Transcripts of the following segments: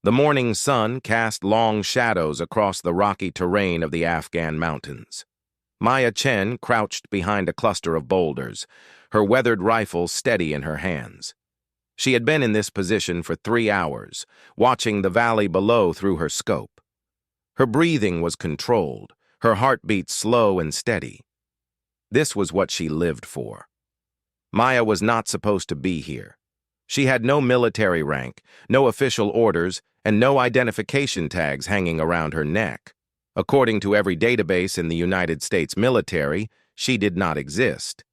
The morning sun cast long shadows across the rocky terrain of the Afghan mountains. Maya Chen crouched behind a cluster of boulders, her weathered rifle steady in her hands. She had been in this position for 3 hours, watching the valley below through her scope. Her breathing was controlled, her heartbeat slow and steady. This was what she lived for. Maya was not supposed to be here. She had no military rank, no official orders, and no identification tags hanging around her neck. According to every database in the United States military, she did not exist.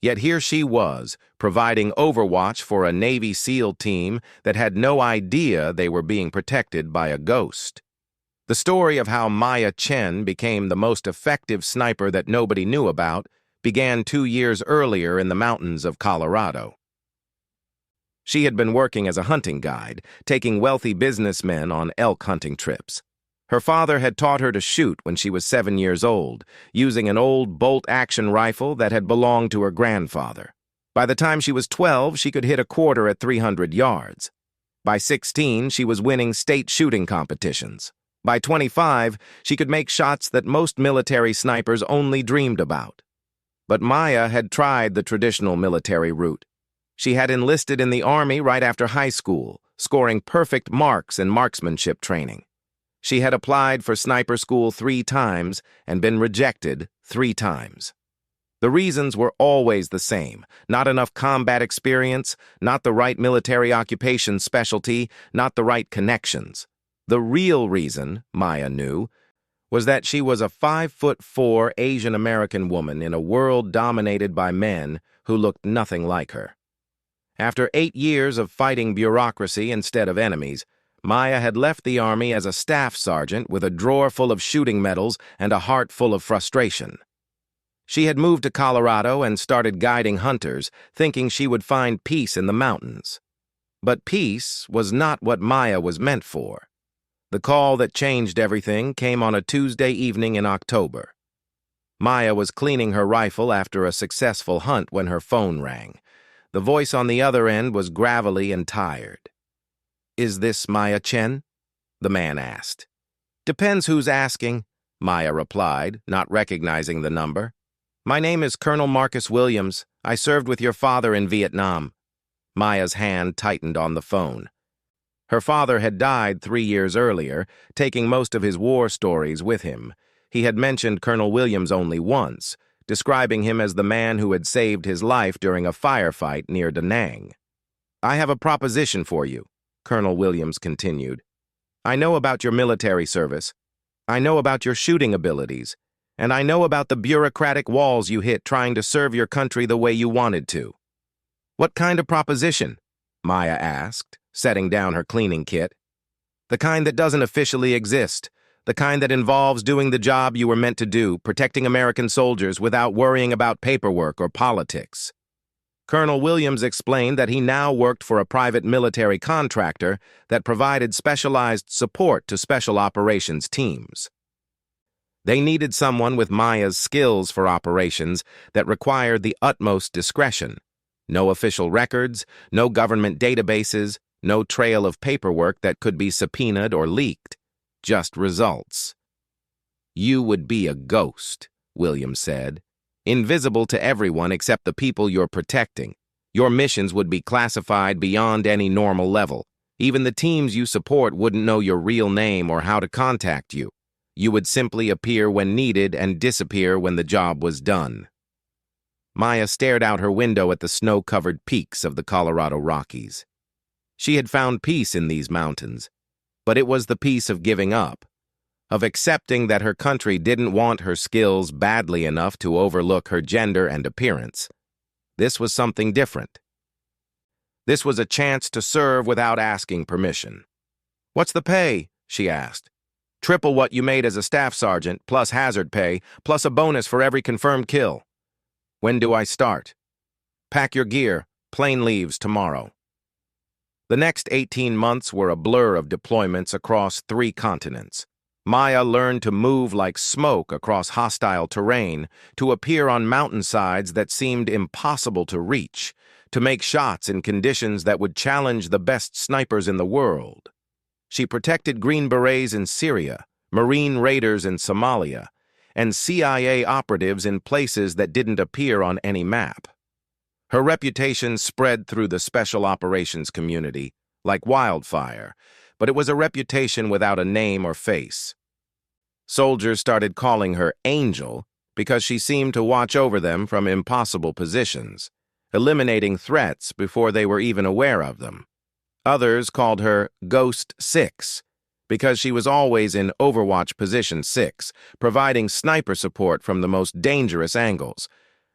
Yet here she was, providing overwatch for a Navy SEAL team that had no idea they were being protected by a ghost. The story of how Maya Chen became the most effective sniper that nobody knew about began 2 years earlier in the mountains of Colorado. She had been working as a hunting guide, taking wealthy businessmen on elk hunting trips. Her father had taught her to shoot when she was 7 years old, using an old bolt-action rifle that had belonged to her grandfather. By the time she was 12, she could hit a quarter at 300 yards. By 16, she was winning state shooting competitions. By 25, she could make shots that most military snipers only dreamed about. But Maya had tried the traditional military route. She had enlisted in the Army right after high school, scoring perfect marks in marksmanship training. She had applied for sniper school 3 times and been rejected 3 times. The reasons were always the same: not enough combat experience, not the right military occupation specialty, not the right connections. The real reason, Maya knew, was that she was a 5'4" Asian American woman in a world dominated by men who looked nothing like her. After 8 years of fighting bureaucracy instead of enemies, Maya had left the Army as a staff sergeant with a drawer full of shooting medals and a heart full of frustration. She had moved to Colorado and started guiding hunters, thinking she would find peace in the mountains. But peace was not what Maya was meant for. The call that changed everything came on a Tuesday evening in October. Maya was cleaning her rifle after a successful hunt when her phone rang. The voice on the other end was gravelly and tired. "Is this Maya Chen?" the man asked. "Depends who's asking," Maya replied, not recognizing the number. "My name is Colonel Marcus Williams. I served with your father in Vietnam." Maya's hand tightened on the phone. Her father had died 3 years earlier, taking most of his war stories with him. He had mentioned Colonel Williams only once, describing him as the man who had saved his life during a firefight near Da Nang. "I have a proposition for you," Colonel Williams continued. "I know about your military service. I know about your shooting abilities. And I know about the bureaucratic walls you hit trying to serve your country the way you wanted to." "What kind of proposition?" Maya asked, setting down her cleaning kit. "The kind that doesn't officially exist. The kind that involves doing the job you were meant to do, protecting American soldiers without worrying about paperwork or politics." Colonel Williams explained that he now worked for a private military contractor that provided specialized support to special operations teams. They needed someone with Maya's skills for operations that required the utmost discretion. No official records, no government databases, no trail of paperwork that could be subpoenaed or leaked. Just results. "You would be a ghost," Williams said. "Invisible to everyone except the people you're protecting. Your missions would be classified beyond any normal level. Even the teams you support wouldn't know your real name or how to contact you. You would simply appear when needed and disappear when the job was done." Maya stared out her window at the snow-covered peaks of the Colorado Rockies. She had found peace in these mountains, but it was the peace of giving up, of accepting that her country didn't want her skills badly enough to overlook her gender and appearance. This was something different. This was a chance to serve without asking permission. "What's the pay?" she asked. "Triple what you made as a staff sergeant, plus hazard pay, plus a bonus for every confirmed kill." "When do I start?" "Pack your gear. Plane leaves tomorrow." The next 18 months were a blur of deployments across 3 continents. Maya learned to move like smoke across hostile terrain, to appear on mountainsides that seemed impossible to reach, to make shots in conditions that would challenge the best snipers in the world. She protected Green Berets in Syria, Marine raiders in Somalia, and CIA operatives in places that didn't appear on any map. Her reputation spread through the special operations community like wildfire, but it was a reputation without a name or face. Soldiers started calling her Angel because she seemed to watch over them from impossible positions, eliminating threats before they were even aware of them. Others called her Ghost 6 because she was always in Overwatch Position 6, providing sniper support from the most dangerous angles.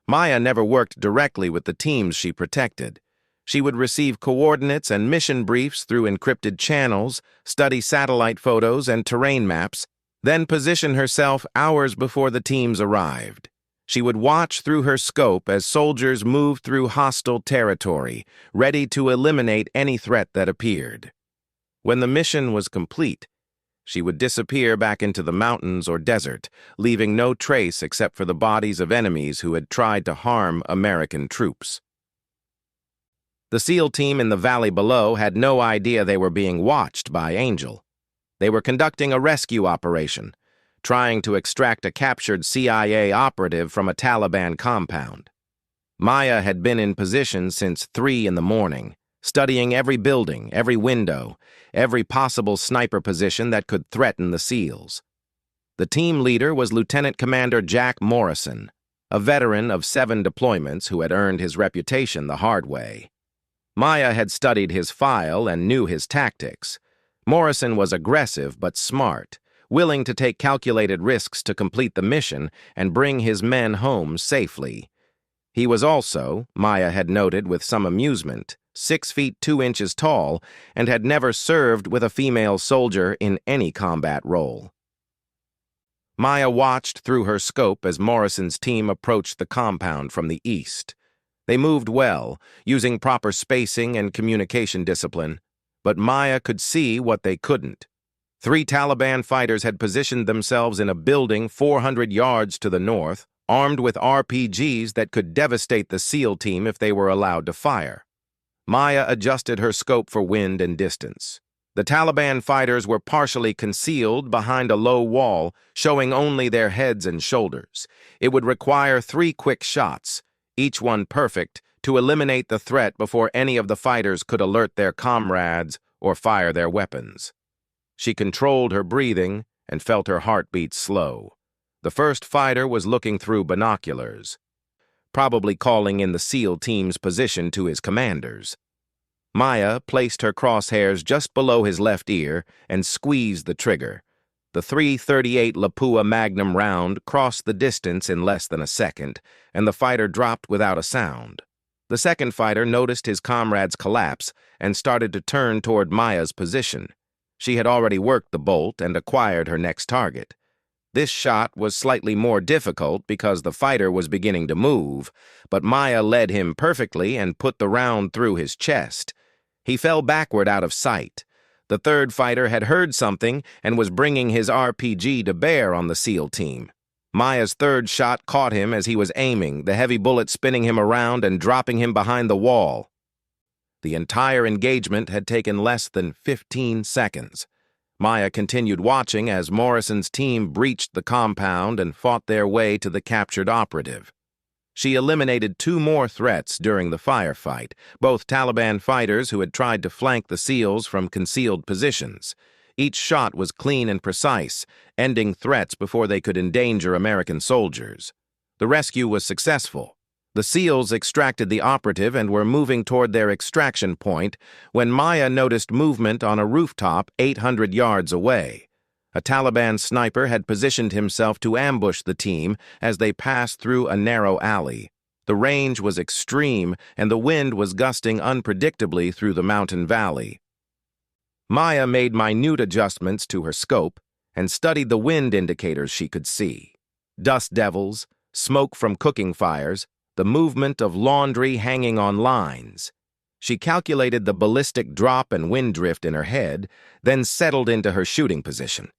Maya never worked directly with the teams she protected. She would receive coordinates and mission briefs through encrypted channels, study satellite photos and terrain maps, then position herself hours before the teams arrived. She would watch through her scope as soldiers moved through hostile territory, ready to eliminate any threat that appeared. When the mission was complete, she would disappear back into the mountains or desert, leaving no trace except for the bodies of enemies who had tried to harm American troops. The SEAL team in the valley below had no idea they were being watched by Angel. They were conducting a rescue operation, trying to extract a captured CIA operative from a Taliban compound. Maya had been in position since 3 in the morning, studying every building, every window, every possible sniper position that could threaten the SEALs. The team leader was Lieutenant Commander Jack Morrison, a veteran of 7 deployments who had earned his reputation the hard way. Maya had studied his file and knew his tactics. Morrison was aggressive but smart, willing to take calculated risks to complete the mission and bring his men home safely. He was also, Maya had noted with some amusement, 6 feet 2 inches tall and had never served with a female soldier in any combat role. Maya watched through her scope as Morrison's team approached the compound from the east. They moved well, using proper spacing and communication discipline, but Maya could see what they couldn't. 3 Taliban fighters had positioned themselves in a building 400 yards to the north, armed with RPGs that could devastate the SEAL team if they were allowed to fire. Maya adjusted her scope for wind and distance. The Taliban fighters were partially concealed behind a low wall, showing only their heads and shoulders. It would require 3 quick shots, each one perfect, to eliminate the threat before any of the fighters could alert their comrades or fire their weapons. She controlled her breathing and felt her heartbeat slow. The first fighter was looking through binoculars, probably calling in the SEAL team's position to his commanders. Maya placed her crosshairs just below his left ear and squeezed the trigger. The .338 Lapua Magnum round crossed the distance in less than a second, and the fighter dropped without a sound. The second fighter noticed his comrade's collapse and started to turn toward Maya's position. She had already worked the bolt and acquired her next target. This shot was slightly more difficult because the fighter was beginning to move, but Maya led him perfectly and put the round through his chest. He fell backward out of sight. The third fighter had heard something and was bringing his RPG to bear on the SEAL team. Maya's third shot caught him as he was aiming, the heavy bullet spinning him around and dropping him behind the wall. The entire engagement had taken less than 15 seconds. Maya continued watching as Morrison's team breached the compound and fought their way to the captured operative. She eliminated 2 more threats during the firefight, both Taliban fighters who had tried to flank the SEALs from concealed positions. Each shot was clean and precise, ending threats before they could endanger American soldiers. The rescue was successful. The SEALs extracted the operative and were moving toward their extraction point when Maya noticed movement on a rooftop 800 yards away. A Taliban sniper had positioned himself to ambush the team as they passed through a narrow alley. The range was extreme and the wind was gusting unpredictably through the mountain valley. Maya made minute adjustments to her scope and studied the wind indicators she could see. Dust devils, smoke from cooking fires, the movement of laundry hanging on lines. She calculated the ballistic drop and wind drift in her head, then settled into her shooting position.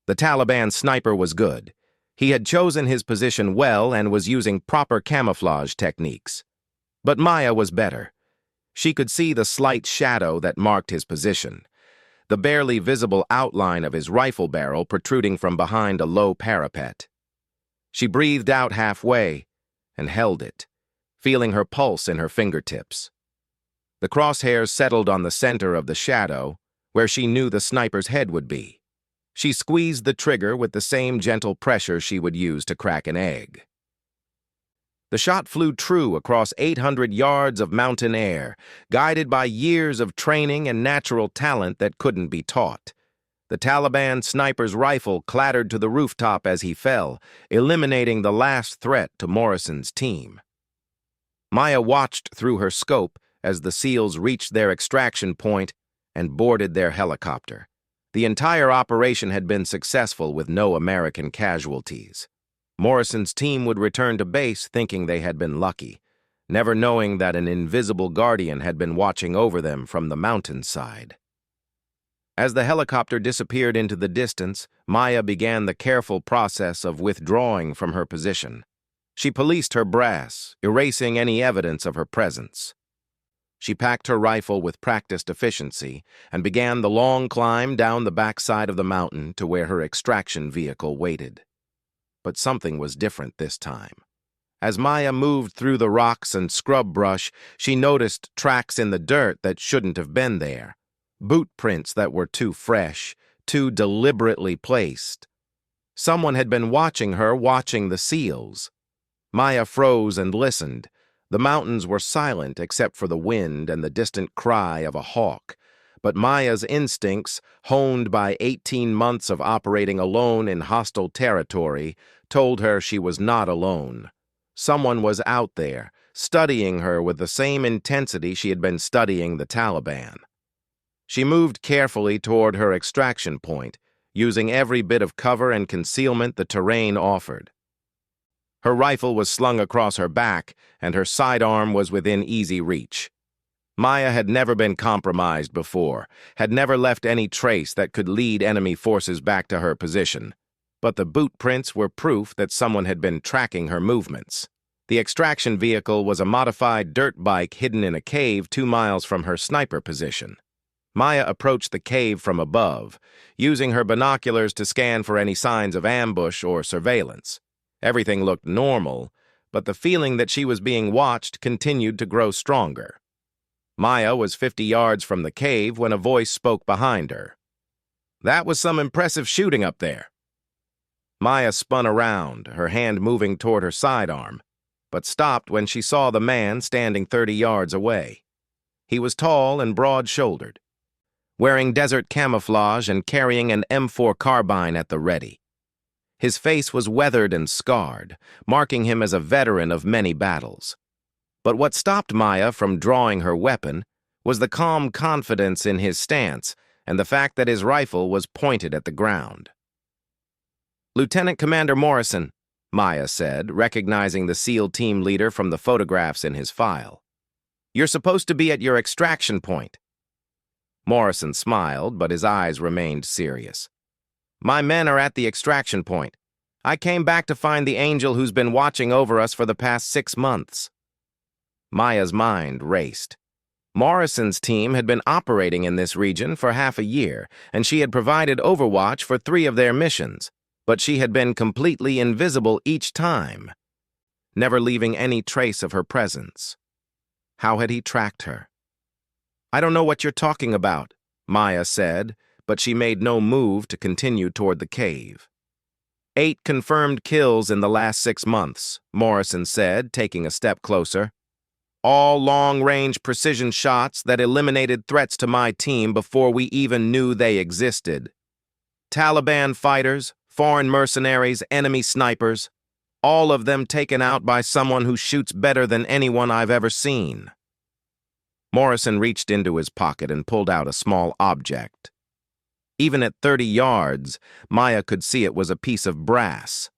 The Taliban sniper was good. He had chosen his position well and was using proper camouflage techniques. But Maya was better. She could see the slight shadow that marked his position. the barely visible outline of his rifle barrel protruding from behind a low parapet. She breathed out halfway and held it, feeling her pulse in her fingertips. The crosshairs settled on the center of the shadow, where she knew the sniper's head would be. She squeezed the trigger with the same gentle pressure she would use to crack an egg. The shot flew true across 800 yards of mountain air, guided by years of training and natural talent that couldn't be taught. The Taliban sniper's rifle clattered to the rooftop as he fell, eliminating the last threat to Morrison's team. Maya watched through her scope as the SEALs reached their extraction point and boarded their helicopter. The entire operation had been successful with no American casualties. Morrison's team would return to base thinking they had been lucky, never knowing that an invisible guardian had been watching over them from the mountainside. As the helicopter disappeared into the distance, Maya began the careful process of withdrawing from her position. She policed her brass, erasing any evidence of her presence. She packed her rifle with practiced efficiency and began the long climb down the backside of the mountain to where her extraction vehicle waited. But something was different this time. As Maya moved through the rocks and scrub brush, she noticed tracks in the dirt that shouldn't have been there. Boot prints that were too fresh, too deliberately placed. Someone had been watching her, watching the SEALs. Maya froze and listened. The mountains were silent except for the wind and the distant cry of a hawk. But Maya's instincts, honed by 18 months of operating alone in hostile territory, told her she was not alone. Someone was out there, studying her with the same intensity she had been studying the Taliban. She moved carefully toward her extraction point, using every bit of cover and concealment the terrain offered. Her rifle was slung across her back, and her sidearm was within easy reach. Maya had never been compromised before, had never left any trace that could lead enemy forces back to her position. But the boot prints were proof that someone had been tracking her movements. The extraction vehicle was a modified dirt bike hidden in a cave 2 miles from her sniper position. Maya approached the cave from above, using her binoculars to scan for any signs of ambush or surveillance. Everything looked normal, but the feeling that she was being watched continued to grow stronger. Maya was 50 yards from the cave when a voice spoke behind her. "That was some impressive shooting up there." Maya spun around, her hand moving toward her sidearm, but stopped when she saw the man standing 30 yards away. He was tall and broad-shouldered, wearing desert camouflage and carrying an M4 carbine at the ready. His face was weathered and scarred, marking him as a veteran of many battles. But what stopped Maya from drawing her weapon was the calm confidence in his stance and the fact that his rifle was pointed at the ground. "Lieutenant Commander Morrison," Maya said, recognizing the SEAL team leader from the photographs in his file. "You're supposed to be at your extraction point." Morrison smiled, but his eyes remained serious. "My men are at the extraction point. I came back to find the angel who's been watching over us for the past 6 months. Maya's mind raced. Morrison's team had been operating in this region for half a year, and she had provided overwatch for 3 of their missions, but she had been completely invisible each time, never leaving any trace of her presence. How had he tracked her? "I don't know what you're talking about," Maya said, but she made no move to continue toward the cave. 8 confirmed kills in the last 6 months, Morrison said, taking a step closer. "All long-range precision shots that eliminated threats to my team before we even knew they existed. Taliban fighters, foreign mercenaries, enemy snipers, all of them taken out by someone who shoots better than anyone I've ever seen." Morrison reached into his pocket and pulled out a small object. Even at 30 yards, Maya could see it was a piece of brass,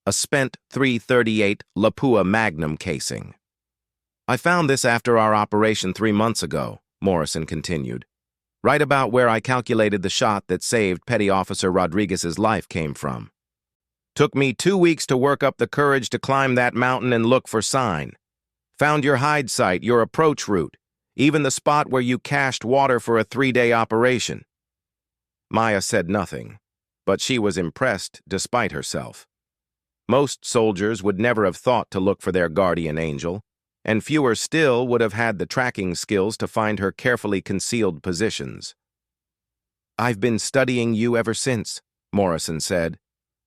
a spent .338 Lapua Magnum casing. "I found this after our operation 3 months ago," Morrison continued. "Right about where I calculated the shot that saved Petty Officer Rodriguez's life came from. Took me 2 weeks to work up the courage to climb that mountain and look for sign. Found your hide site, your approach route, even the spot where you cached water for a 3-day operation. Maya said nothing, but she was impressed despite herself. Most soldiers would never have thought to look for their guardian angel, and fewer still would have had the tracking skills to find her carefully concealed positions. "I've been studying you ever since," Morrison said,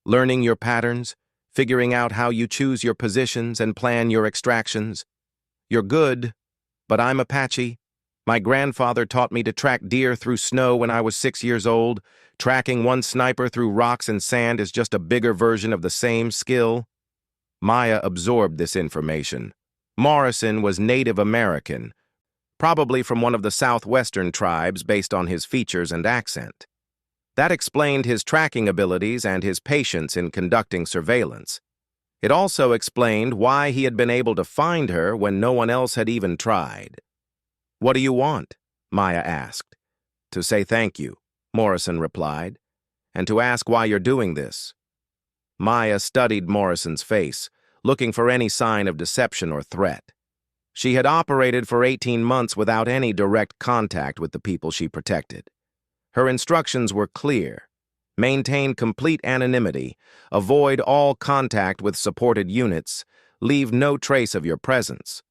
"learning your patterns, figuring out how you choose your positions and plan your extractions. You're good, but I'm Apache. My grandfather taught me to track deer through snow when I was 6 years old. Tracking one sniper through rocks and sand is just a bigger version of the same skill." Maya absorbed this information. Morrison was Native American, probably from one of the southwestern tribes based on his features and accent. That explained his tracking abilities and his patience in conducting surveillance. It also explained why he had been able to find her when no one else had even tried. "What do you want?" Maya asked. "To say thank you," Morrison replied, "and to ask why you're doing this." Maya studied Morrison's face, looking for any sign of deception or threat. She had operated for 18 months without any direct contact with the people she protected. Her instructions were clear: maintain complete anonymity, avoid all contact with supported units, leave no trace of your presence.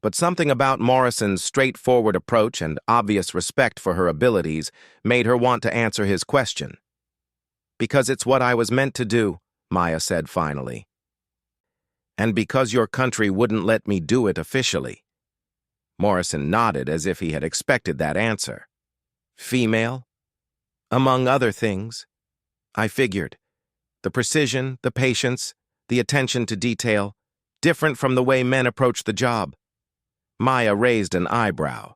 But something about Morrison's straightforward approach and obvious respect for her abilities made her want to answer his question. "Because it's what I was meant to do," Maya said finally. "And because your country wouldn't let me do it officially." Morrison nodded as if he had expected that answer. "Female?" "Among other things. I figured. The precision, the patience, the attention to detail, different from the way men approach the job." Maya raised an eyebrow.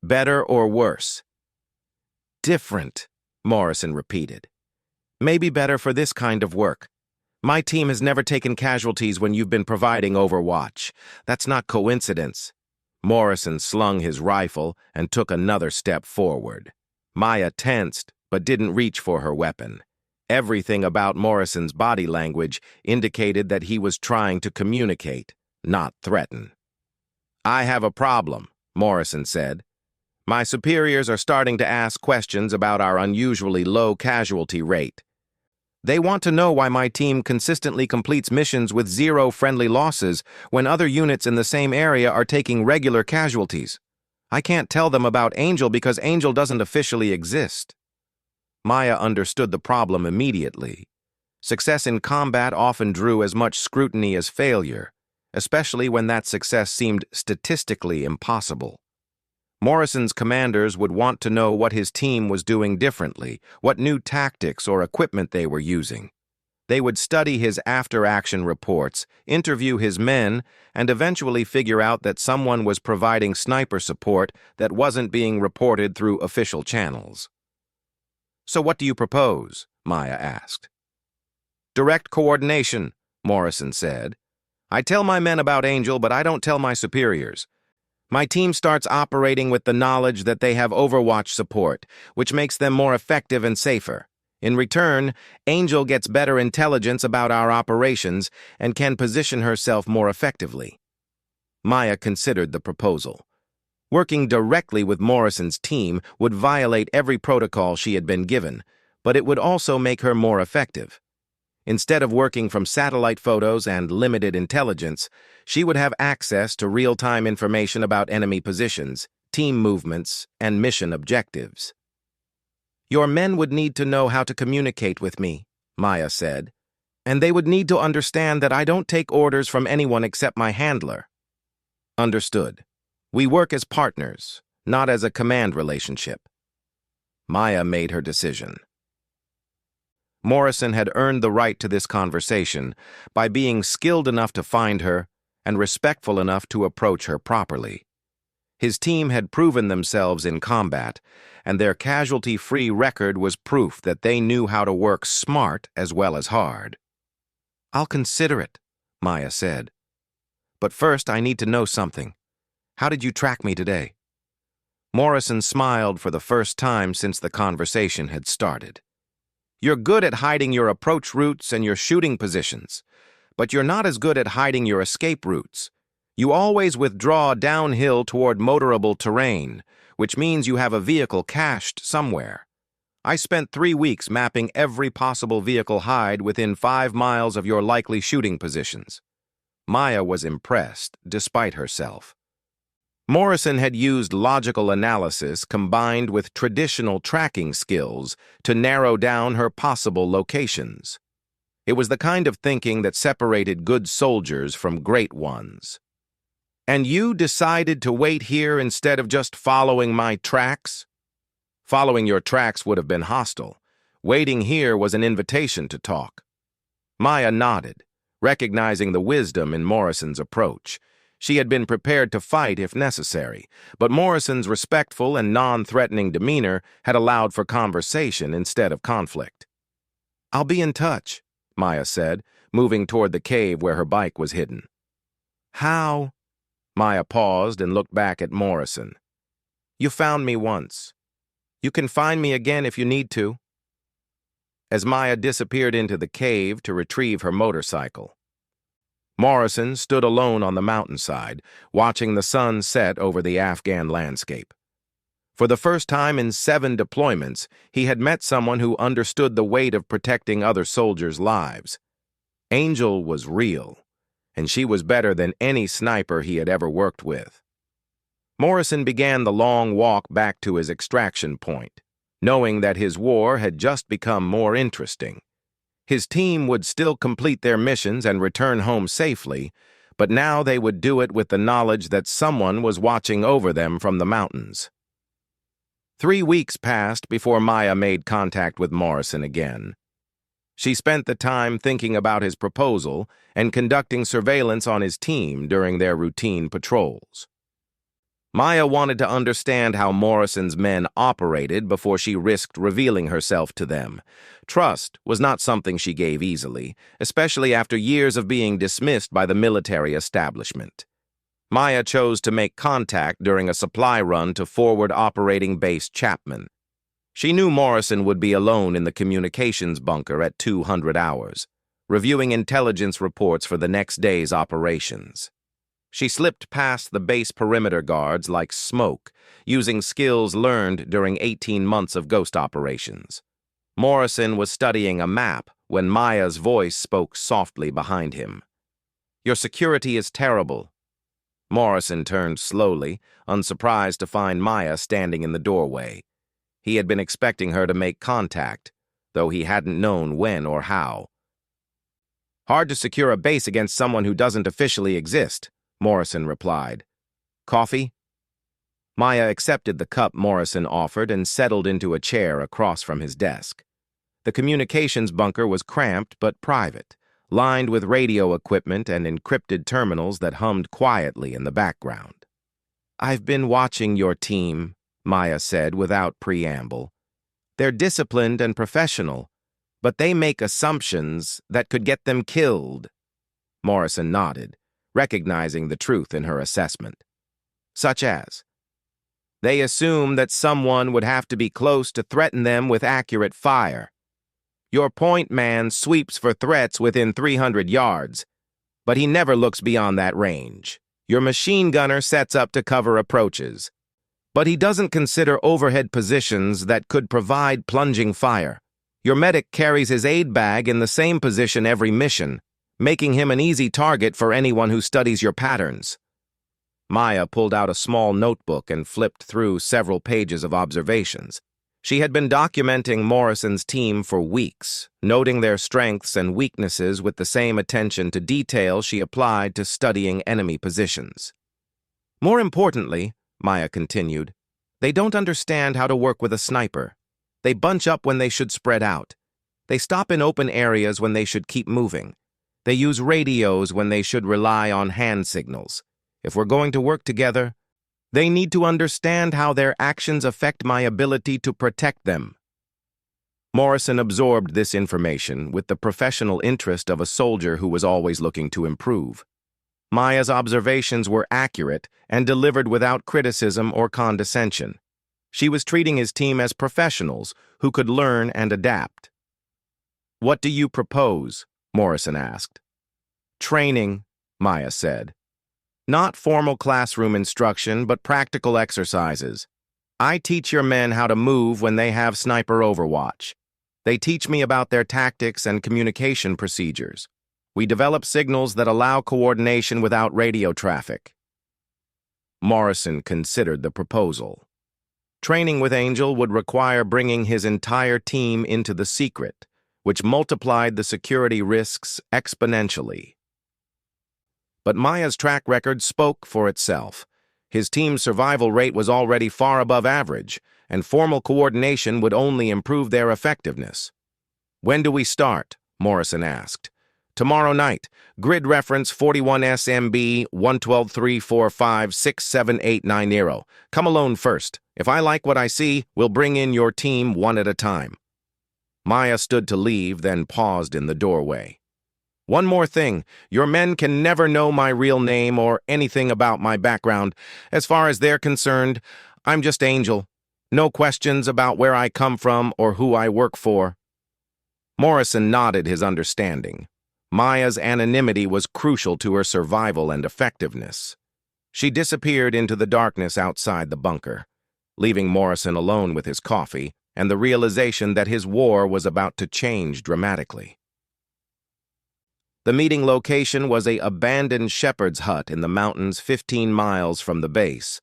"Better or worse?" "Different," Morrison repeated. "Maybe better for this kind of work. My team has never taken casualties when you've been providing overwatch. That's not coincidence." Morrison slung his rifle and took another step forward. Maya tensed, but didn't reach for her weapon. Everything about Morrison's body language indicated that he was trying to communicate, not threaten. "I have a problem," Morrison said. "My superiors are starting to ask questions about our unusually low casualty rate. They want to know why my team consistently completes missions with 0 friendly losses when other units in the same area are taking regular casualties. I can't tell them about Angel because Angel doesn't officially exist." Maya understood the problem immediately. Success in combat often drew as much scrutiny as failure, especially when that success seemed statistically impossible. Morrison's commanders would want to know what his team was doing differently, what new tactics or equipment they were using. They would study his after-action reports, interview his men, and eventually figure out that someone was providing sniper support that wasn't being reported through official channels. "So what do you propose?" Maya asked. "Direct coordination," Morrison said. "I tell my men about Angel, but I don't tell my superiors. My team starts operating with the knowledge that they have Overwatch support, which makes them more effective and safer. In return, Angel gets better intelligence about our operations and can position herself more effectively." Maya considered the proposal. Working directly with Morrison's team would violate every protocol she had been given, but it would also make her more effective. Instead of working from satellite photos and limited intelligence, she would have access to real-time information about enemy positions, team movements, and mission objectives. "Your men would need to know how to communicate with me," Maya said, "and they would need to understand that I don't take orders from anyone except my handler." "Understood. We work as partners, not as a command relationship." Maya made her decision. Morrison had earned the right to this conversation by being skilled enough to find her and respectful enough to approach her properly. His team had proven themselves in combat, and their casualty-free record was proof that they knew how to work smart as well as hard. "I'll consider it," Maya said. "But first I need to know something. How did you track me today?" Morrison smiled for the first time since the conversation had started. "You're good at hiding your approach routes and your shooting positions, but you're not as good at hiding your escape routes. You always withdraw downhill toward motorable terrain, which means you have a vehicle cached somewhere. I spent 3 weeks mapping every possible vehicle hide within 5 miles of your likely shooting positions. Maya was impressed, despite herself. Morrison had used logical analysis combined with traditional tracking skills to narrow down her possible locations. It was the kind of thinking that separated good soldiers from great ones. "And you decided to wait here instead of just following my tracks?" "Following your tracks would have been hostile. Waiting here was an invitation to talk." Maya nodded, recognizing the wisdom in Morrison's approach. She had been prepared to fight if necessary, but Morrison's respectful and non-threatening demeanor had allowed for conversation instead of conflict. "I'll be in touch," Maya said, moving toward the cave where her bike was hidden. "How?" Maya paused and looked back at Morrison. "You found me once. You can find me again if you need to." As Maya disappeared into the cave to retrieve her motorcycle, Morrison stood alone on the mountainside, watching the sun set over the Afghan landscape. For the first time in 7 deployments, he had met someone who understood the weight of protecting other soldiers' lives. Angel was real, and she was better than any sniper he had ever worked with. Morrison began the long walk back to his extraction point, knowing that his war had just become more interesting. His team would still complete their missions and return home safely, but now they would do it with the knowledge that someone was watching over them from the mountains. 3 weeks passed before Maya made contact with Morrison again. She spent the time thinking about his proposal and conducting surveillance on his team during their routine patrols. Maya wanted to understand how Morrison's men operated before she risked revealing herself to them. Trust was not something she gave easily, especially after years of being dismissed by the military establishment. Maya chose to make contact during a supply run to Forward Operating Base Chapman. She knew Morrison would be alone in the communications bunker at 200 hours, reviewing intelligence reports for the next day's operations. She slipped past the base perimeter guards like smoke, using skills learned during 18 months of ghost operations. Morrison was studying a map when Maya's voice spoke softly behind him. "Your security is terrible." Morrison turned slowly, unsurprised to find Maya standing in the doorway. He had been expecting her to make contact, though he hadn't known when or how. "Hard to secure a base against someone who doesn't officially exist," Morrison replied. "Coffee?" Maya accepted the cup Morrison offered and settled into a chair across from his desk. The communications bunker was cramped but private, lined with radio equipment and encrypted terminals that hummed quietly in the background. "I've been watching your team," Maya said without preamble. "They're disciplined and professional, but they make assumptions that could get them killed." Morrison nodded, recognizing the truth in her assessment. "Such as?" "They assume that someone would have to be close to threaten them with accurate fire. Your point man sweeps for threats within 300 yards, but he never looks beyond that range. Your machine gunner sets up to cover approaches, but he doesn't consider overhead positions that could provide plunging fire. Your medic carries his aid bag in the same position every mission, making him an easy target for anyone who studies your patterns." Maya pulled out a small notebook and flipped through several pages of observations. She had been documenting Morrison's team for weeks, noting their strengths and weaknesses with the same attention to detail she applied to studying enemy positions. "More importantly," Maya continued, "they don't understand how to work with a sniper. They bunch up when they should spread out. They stop in open areas when they should keep moving. They use radios when they should rely on hand signals. If we're going to work together, they need to understand how their actions affect my ability to protect them." Morrison absorbed this information with the professional interest of a soldier who was always looking to improve. Maya's observations were accurate and delivered without criticism or condescension. She was treating his team as professionals who could learn and adapt. "What do you propose?" Morrison asked. "Training," Maya said. "Not formal classroom instruction, but practical exercises. I teach your men how to move when they have sniper overwatch. They teach me about their tactics and communication procedures. We develop signals that allow coordination without radio traffic. Morrison considered the proposal. Training with Angel would require bringing his entire team into the secret, which multiplied the security risks exponentially. But Maya's track record spoke for itself. His team's survival rate was already far above average, and formal coordination would only improve their effectiveness. "When do we start?" Morrison asked. "Tomorrow night. Grid reference 41 SMB 11234567890. Come alone first. If I like what I see, we'll bring in your team one at a time." Maya stood to leave, then paused in the doorway. "One more thing. Your men can never know my real name or anything about my background. As far as they're concerned, I'm just Angel. No questions about where I come from or who I work for." Morrison nodded his understanding. Maya's anonymity was crucial to her survival and effectiveness. She disappeared into the darkness outside the bunker, leaving Morrison alone with his coffee and the realization that his war was about to change dramatically. The meeting location was an abandoned shepherd's hut in the mountains 15 miles from the base.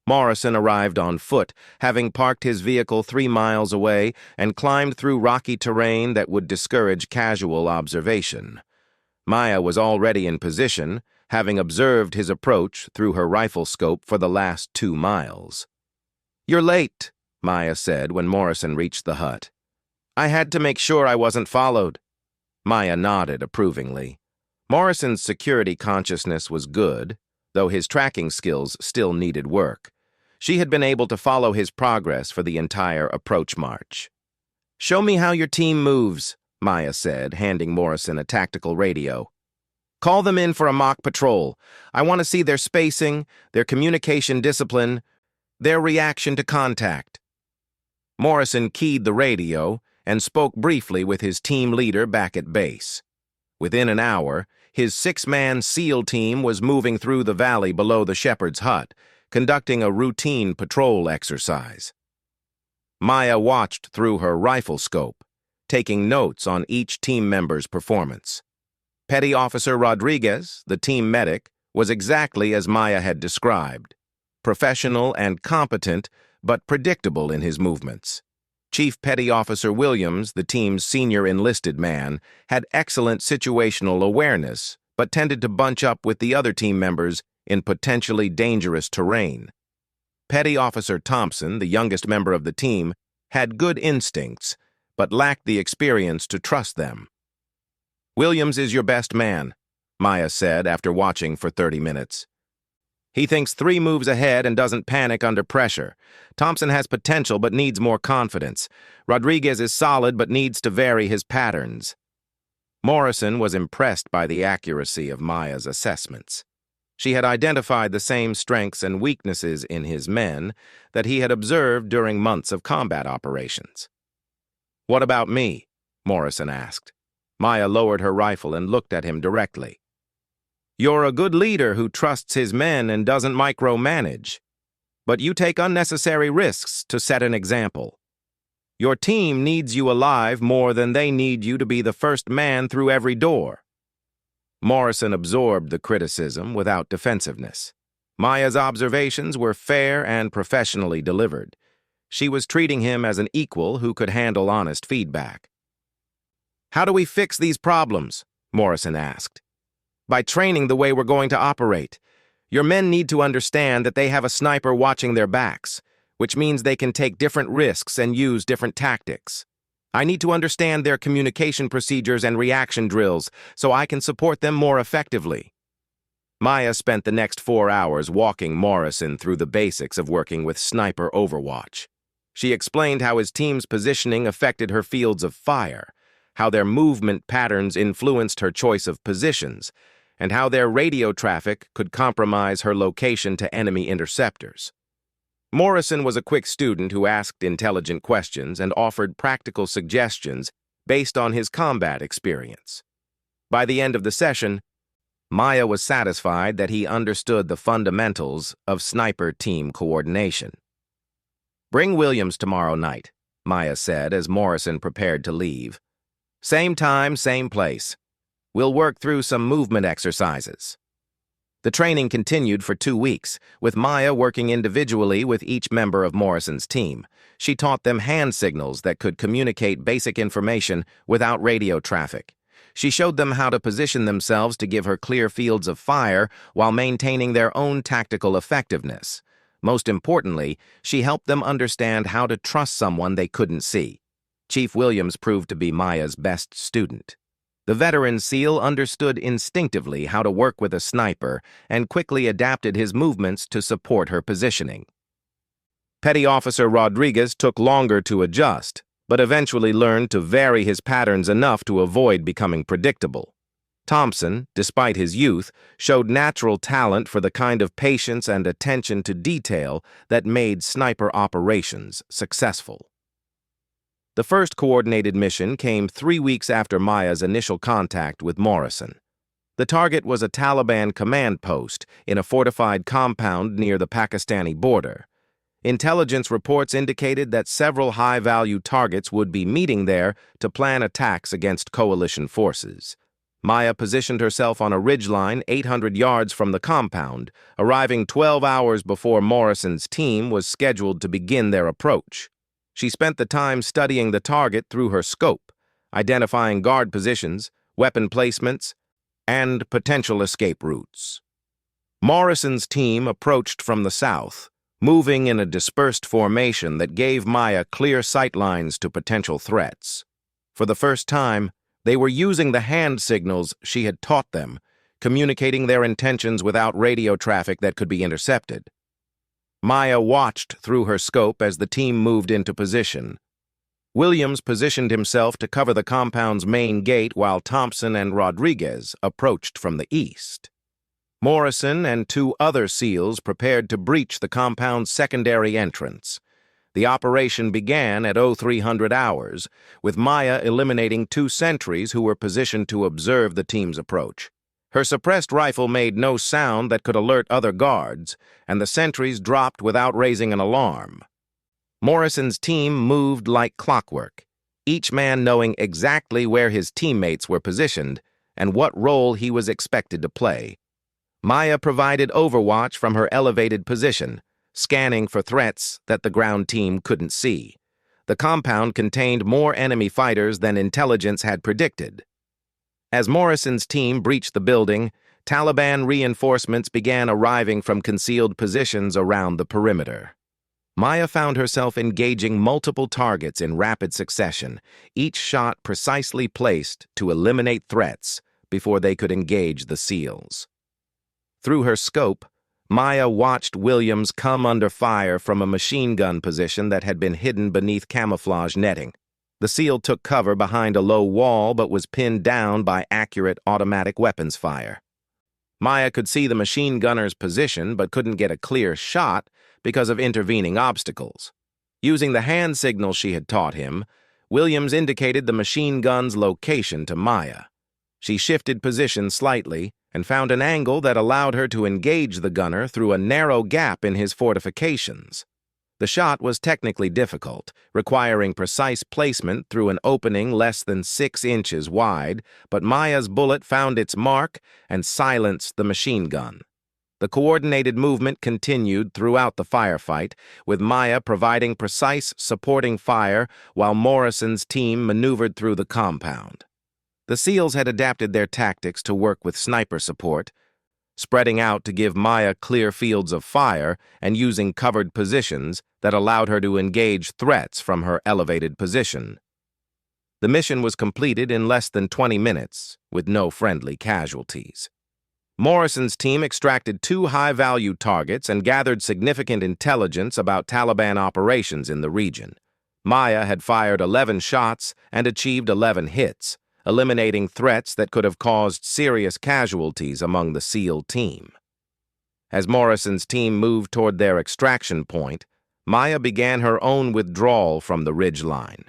Morrison arrived on foot, having parked his vehicle 3 miles away and climbed through rocky terrain that would discourage casual observation. Maya was already in position, having observed his approach through her rifle scope for the last 2 miles. "You're late," Maya said when Morrison reached the hut. "I had to make sure I wasn't followed." Maya nodded approvingly. Morrison's security consciousness was good, though his tracking skills still needed work. She had been able to follow his progress for the entire approach march. "Show me how your team moves," Maya said, handing Morrison a tactical radio. "Call them in for a mock patrol. I want to see their spacing, their communication discipline, their reaction to contact." Morrison keyed the radio and spoke briefly with his team leader back at base. Within an hour, his 6-man SEAL team was moving through the valley below the shepherd's hut, conducting a routine patrol exercise. Maya watched through her rifle scope, taking notes on each team member's performance. Petty Officer Rodriguez, the team medic, was exactly as Maya had described: professional and competent, but predictable in his movements. Chief Petty Officer Williams, the team's senior enlisted man, had excellent situational awareness, but tended to bunch up with the other team members in potentially dangerous terrain. Petty Officer Thompson, the youngest member of the team, had good instincts, but lacked the experience to trust them. "Williams is your best man," Maya said after watching for 30 minutes. "He thinks 3 moves ahead and doesn't panic under pressure. Thompson has potential but needs more confidence. Rodriguez is solid but needs to vary his patterns." Morrison was impressed by the accuracy of Maya's assessments. She had identified the same strengths and weaknesses in his men that he had observed during months of combat operations. "What about me?" Morrison asked. Maya lowered her rifle and looked at him directly. "You're a good leader who trusts his men and doesn't micromanage. But you take unnecessary risks to set an example. Your team needs you alive more than they need you to be the first man through every door." Morrison absorbed the criticism without defensiveness. Maya's observations were fair and professionally delivered. She was treating him as an equal who could handle honest feedback. "How do we fix these problems?" Morrison asked. "By training the way we're going to operate. Your men need to understand that they have a sniper watching their backs, which means they can take different risks and use different tactics. I need to understand their communication procedures and reaction drills so I can support them more effectively." Maya spent the next 4 hours walking Morrison through the basics of working with sniper overwatch. She explained how his team's positioning affected her fields of fire, how their movement patterns influenced her choice of positions, and how their radio traffic could compromise her location to enemy interceptors. Morrison was a quick student who asked intelligent questions and offered practical suggestions based on his combat experience. By the end of the session, Maya was satisfied that he understood the fundamentals of sniper team coordination. "Bring Williams tomorrow night," Maya said as Morrison prepared to leave. "Same time, same place. We'll work through some movement exercises." The training continued for 2 weeks, with Maya working individually with each member of Morrison's team. She taught them hand signals that could communicate basic information without radio traffic. She showed them how to position themselves to give her clear fields of fire while maintaining their own tactical effectiveness. Most importantly, she helped them understand how to trust someone they couldn't see. Chief Williams proved to be Maya's best student. The veteran SEAL understood instinctively how to work with a sniper and quickly adapted his movements to support her positioning. Petty Officer Rodriguez took longer to adjust, but eventually learned to vary his patterns enough to avoid becoming predictable. Thompson, despite his youth, showed natural talent for the kind of patience and attention to detail that made sniper operations successful. The first coordinated mission came 3 weeks after Maya's initial contact with Morrison. The target was a Taliban command post in a fortified compound near the Pakistani border. Intelligence reports indicated that several high-value targets would be meeting there to plan attacks against coalition forces. Maya positioned herself on a ridgeline 800 yards from the compound, arriving 12 hours before Morrison's team was scheduled to begin their approach. She spent the time studying the target through her scope, identifying guard positions, weapon placements, and potential escape routes. Morrison's team approached from the south, moving in a dispersed formation that gave Maya clear sightlines to potential threats. For the first time, they were using the hand signals she had taught them, communicating their intentions without radio traffic that could be intercepted. Maya watched through her scope as the team moved into position. Williams positioned himself to cover the compound's main gate while Thompson and Rodriguez approached from the east. Morrison and 2 other SEALs prepared to breach the compound's secondary entrance. The operation began at 0300 hours, with Maya eliminating 2 sentries who were positioned to observe the team's approach. Her suppressed rifle made no sound that could alert other guards, and the sentries dropped without raising an alarm. Morrison's team moved like clockwork, each man knowing exactly where his teammates were positioned and what role he was expected to play. Maya provided overwatch from her elevated position, scanning for threats that the ground team couldn't see. The compound contained more enemy fighters than intelligence had predicted. As Morrison's team breached the building, Taliban reinforcements began arriving from concealed positions around the perimeter. Maya found herself engaging multiple targets in rapid succession, each shot precisely placed to eliminate threats before they could engage the SEALs. Through her scope, Maya watched Williams come under fire from a machine gun position that had been hidden beneath camouflage netting. The SEAL took cover behind a low wall but was pinned down by accurate automatic weapons fire. Maya could see the machine gunner's position but couldn't get a clear shot because of intervening obstacles. Using the hand signals she had taught him, Williams indicated the machine gun's location to Maya. She shifted position slightly and found an angle that allowed her to engage the gunner through a narrow gap in his fortifications. The shot was technically difficult, requiring precise placement through an opening less than 6 inches wide, but Maya's bullet found its mark and silenced the machine gun. The coordinated movement continued throughout the firefight, with Maya providing precise supporting fire while Morrison's team maneuvered through the compound. The SEALs had adapted their tactics to work with sniper support, spreading out to give Maya clear fields of fire and using covered positions that allowed her to engage threats from her elevated position. The mission was completed in less than 20 minutes, with no friendly casualties. Morrison's team extracted 2 high-value targets and gathered significant intelligence about Taliban operations in the region. Maya had fired 11 shots and achieved 11 hits, eliminating threats that could have caused serious casualties among the SEAL team. As Morrison's team moved toward their extraction point, Maya began her own withdrawal from the ridgeline.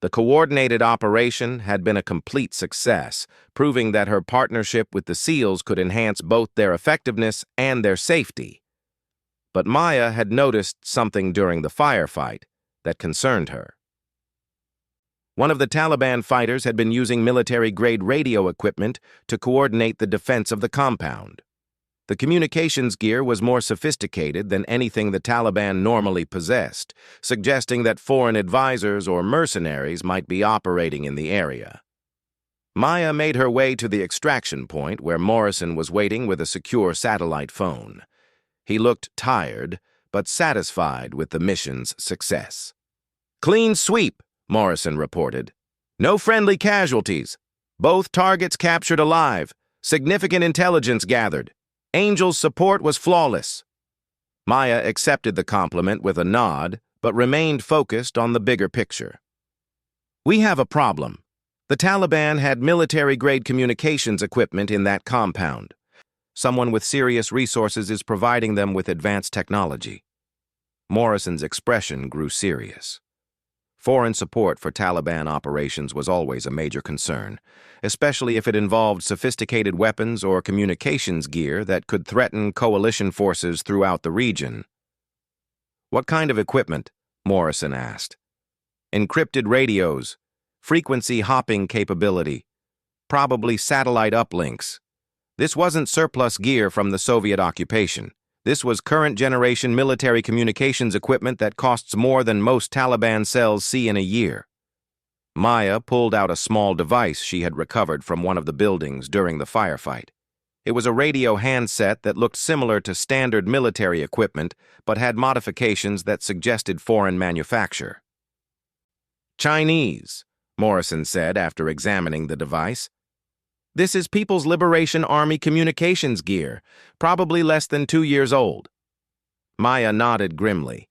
The coordinated operation had been a complete success, proving that her partnership with the SEALs could enhance both their effectiveness and their safety. but Maya had noticed something during the firefight that concerned her. One of the Taliban fighters had been using military-grade radio equipment to coordinate the defense of the compound. The communications gear was more sophisticated than anything the Taliban normally possessed, suggesting that foreign advisors or mercenaries might be operating in the area. Maya made her way to the extraction point where Morrison was waiting with a secure satellite phone. He looked tired, but satisfied with the mission's success. "Clean sweep," Morrison reported. "No friendly casualties. Both targets captured alive. Significant intelligence gathered. Angel's support was flawless." Maya accepted the compliment with a nod, but remained focused on the bigger picture. "We have a problem. The Taliban had military-grade communications equipment in that compound. Someone with serious resources is providing them with advanced technology." Morrison's expression grew serious. Foreign support for Taliban operations was always a major concern, especially if it involved sophisticated weapons or communications gear that could threaten coalition forces throughout the region. "What kind of equipment?" Morrison asked. "Encrypted radios, frequency hopping capability, probably satellite uplinks. This wasn't surplus gear from the Soviet occupation. This was current-generation military communications equipment that costs more than most Taliban cells see in a year." Maya pulled out a small device she had recovered from one of the buildings during the firefight. It was a radio handset that looked similar to standard military equipment, but had modifications that suggested foreign manufacture. "Chinese," Morrison said after examining the device. "This is People's Liberation Army communications gear, probably less than 2 years old." Maya nodded grimly.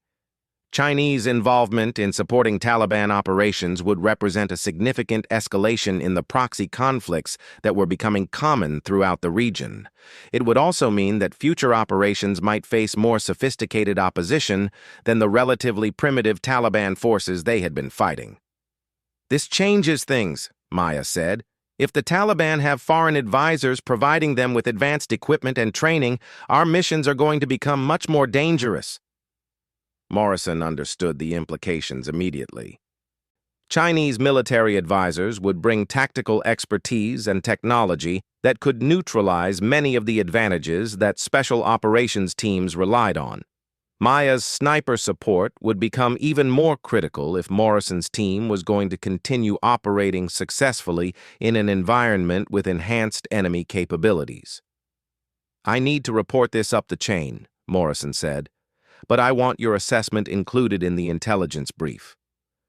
Chinese involvement in supporting Taliban operations would represent a significant escalation in the proxy conflicts that were becoming common throughout the region. It would also mean that future operations might face more sophisticated opposition than the relatively primitive Taliban forces they had been fighting. "This changes things," Maya said. "If the Taliban have foreign advisors providing them with advanced equipment and training, our missions are going to become much more dangerous." Morrison understood the implications immediately. Chinese military advisors would bring tactical expertise and technology that could neutralize many of the advantages that special operations teams relied on. Maya's sniper support would become even more critical if Morrison's team was going to continue operating successfully in an environment with enhanced enemy capabilities. "I need to report this up the chain," Morrison said, "but I want your assessment included in the intelligence brief.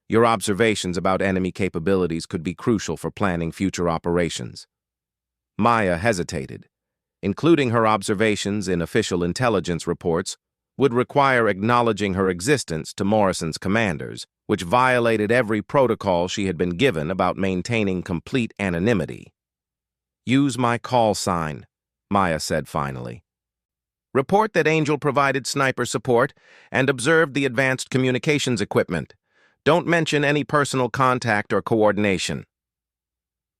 Your observations about enemy capabilities could be crucial for planning future operations." Maya hesitated. Including her observations in official intelligence reports would require acknowledging her existence to Morrison's commanders, which violated every protocol she had been given about maintaining complete anonymity. "Use my call sign," Maya said finally. "Report that Angel provided sniper support and observed the advanced communications equipment. Don't mention any personal contact or coordination."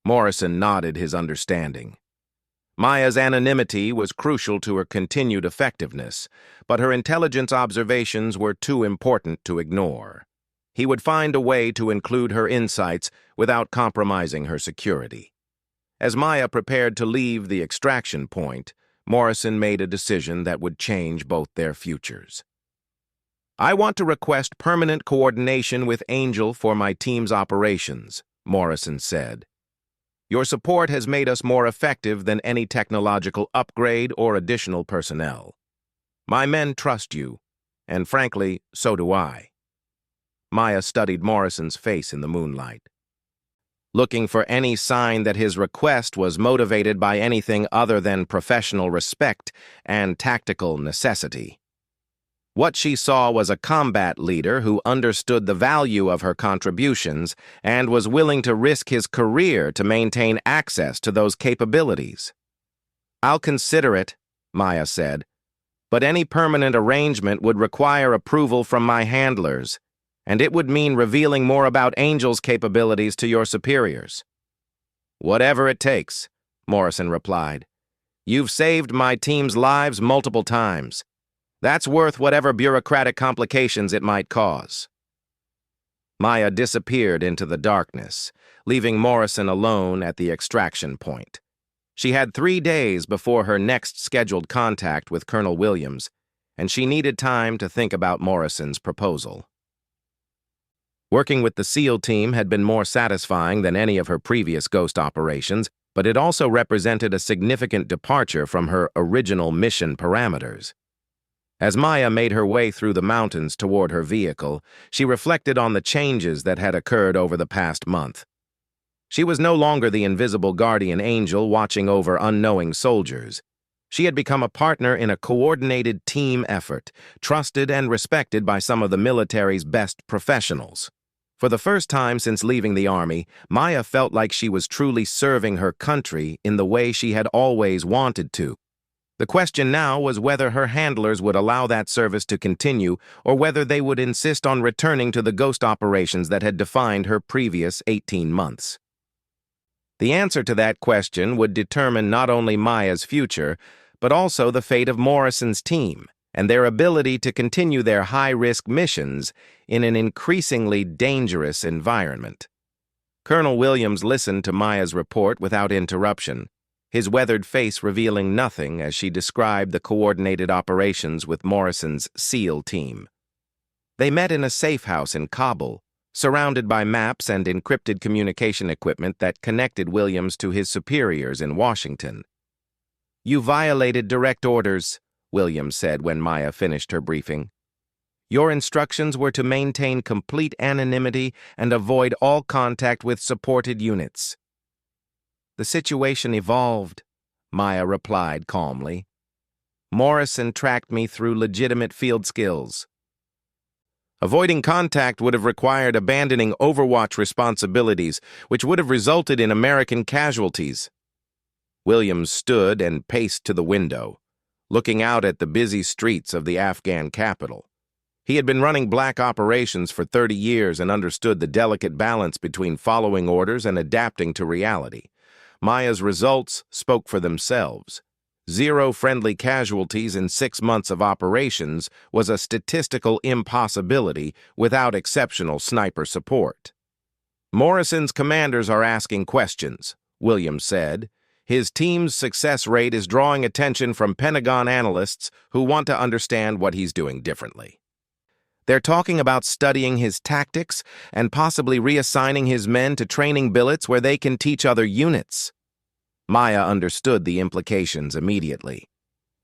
Morrison nodded his understanding. Maya's anonymity was crucial to her continued effectiveness, but her intelligence observations were too important to ignore. He would find a way to include her insights without compromising her security. As Maya prepared to leave the extraction point, Morrison made a decision that would change both their futures. "I want to request permanent coordination with Angel for my team's operations," Morrison said. "Your support has made us more effective than any technological upgrade or additional personnel. My men trust you, and frankly, so do I." Maya studied Morrison's face in the moonlight, looking for any sign that his request was motivated by anything other than professional respect and tactical necessity. What she saw was a combat leader who understood the value of her contributions and was willing to risk his career to maintain access to those capabilities. "I'll consider it," Maya said, "but any permanent arrangement would require approval from my handlers, and it would mean revealing more about Angel's capabilities to your superiors." "Whatever it takes," Morrison replied. "You've saved my team's lives multiple times. That's worth whatever bureaucratic complications it might cause. Maya disappeared into the darkness, leaving Morrison alone at the extraction point. She had 3 days before her next scheduled contact with Colonel Williams, and she needed time to think about Morrison's proposal. Working with the SEAL team had been more satisfying than any of her previous ghost operations, but it also represented a significant departure from her original mission parameters. As Maya made her way through the mountains toward her vehicle, she reflected on the changes that had occurred over the past month. She was no longer the invisible guardian angel watching over unknowing soldiers. She had become a partner in a coordinated team effort, trusted and respected by some of the military's best professionals. For the first time since leaving the army, Maya felt like she was truly serving her country in the way she had always wanted to. The question now was whether her handlers would allow that service to continue or whether they would insist on returning to the ghost operations that had defined her previous 18 months. The answer to that question would determine not only Maya's future, but also the fate of Morrison's team and their ability to continue their high-risk missions in an increasingly dangerous environment. Colonel Williams listened to Maya's report without interruption, his weathered face revealing nothing as she described the coordinated operations with Morrison's SEAL team. They met in a safe house in Kabul, surrounded by maps and encrypted communication equipment that connected Williams to his superiors in Washington. "You violated direct orders," Williams said when Maya finished her briefing. "Your instructions were to maintain complete anonymity and avoid all contact with supported units." "The situation evolved," Maya replied calmly. "Morrison tracked me through legitimate field skills." "Avoiding contact would have required abandoning Overwatch responsibilities, which would have resulted in American casualties." Williams stood and paced to the window, looking out at the busy streets of the Afghan capital. He had been running black operations for 30 years and understood the delicate balance between following orders and adapting to reality. Maya's results spoke for themselves. 0 friendly casualties in 6 months of operations was a statistical impossibility without exceptional sniper support. "Morrison's commanders are asking questions," Williams said. "His team's success rate is drawing attention from Pentagon analysts who want to understand what he's doing differently. They're talking about studying his tactics and possibly reassigning his men to training billets where they can teach other units." Maya understood the implications immediately.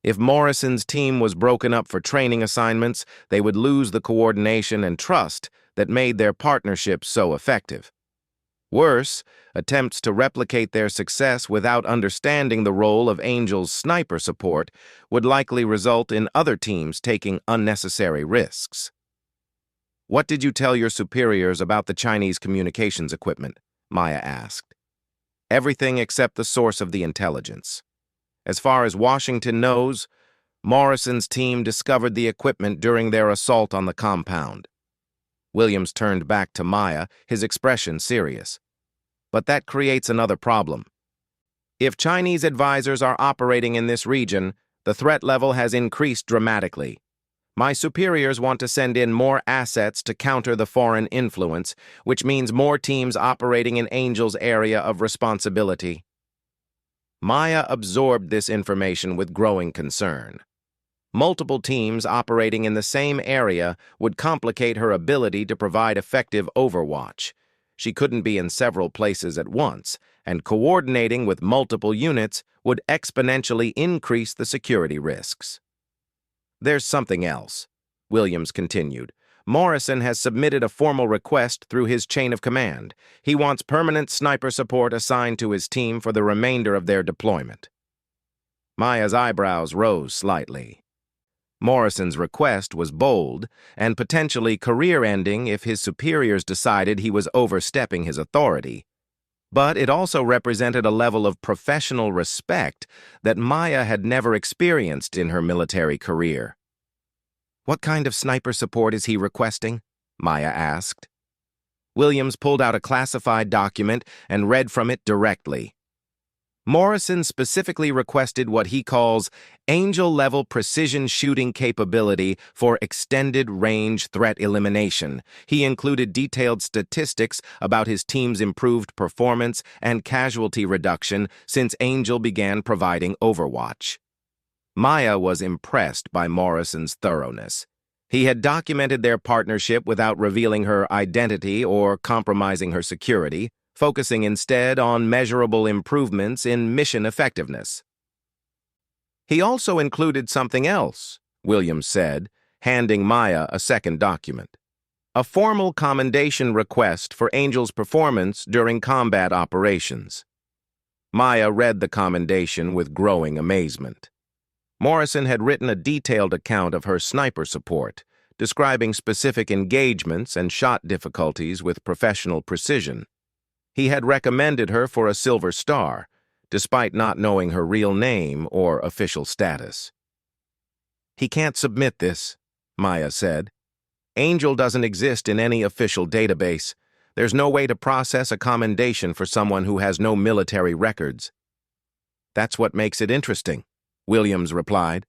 If Morrison's team was broken up for training assignments, they would lose the coordination and trust that made their partnership so effective. Worse, attempts to replicate their success without understanding the role of Angel's sniper support would likely result in other teams taking unnecessary risks. "What did you tell your superiors about the Chinese communications equipment?" Maya asked. "Everything except the source of the intelligence. As far as Washington knows, Morrison's team discovered the equipment during their assault on the compound." Williams turned back to Maya, his expression serious. "But that creates another problem. If Chinese advisors are operating in this region, the threat level has increased dramatically. My superiors want to send in more assets to counter the foreign influence, which means more teams operating in Angel's area of responsibility." Maya absorbed this information with growing concern. Multiple teams operating in the same area would complicate her ability to provide effective overwatch. She couldn't be in several places at once, and coordinating with multiple units would exponentially increase the security risks. "There's something else," Williams continued. "Morrison has submitted a formal request through his chain of command. He wants permanent sniper support assigned to his team for the remainder of their deployment." Maya's eyebrows rose slightly. Morrison's request was bold and potentially career-ending if his superiors decided he was overstepping his authority. But it also represented a level of professional respect that Maya had never experienced in her military career. "What kind of sniper support is he requesting?" Maya asked. Williams pulled out a classified document and read from it directly. Morrison specifically requested what he calls angel-level precision shooting capability for extended-range threat elimination. He included detailed statistics about his team's improved performance and casualty reduction since Angel began providing Overwatch. Maya was impressed by Morrison's thoroughness. He had documented their partnership without revealing her identity or compromising her security, focusing instead on measurable improvements in mission effectiveness. He also included something else, Williams said, handing Maya a second document. A formal commendation request for Angel's performance during combat operations. Maya read the commendation with growing amazement. Morrison had written a detailed account of her sniper support, describing specific engagements and shot difficulties with professional precision. He had recommended her for a Silver Star, despite not knowing her real name or official status. "He can't submit this," Maya said. "Angel doesn't exist in any official database. There's no way to process a commendation for someone who has no military records." "That's what makes it interesting," Williams replied.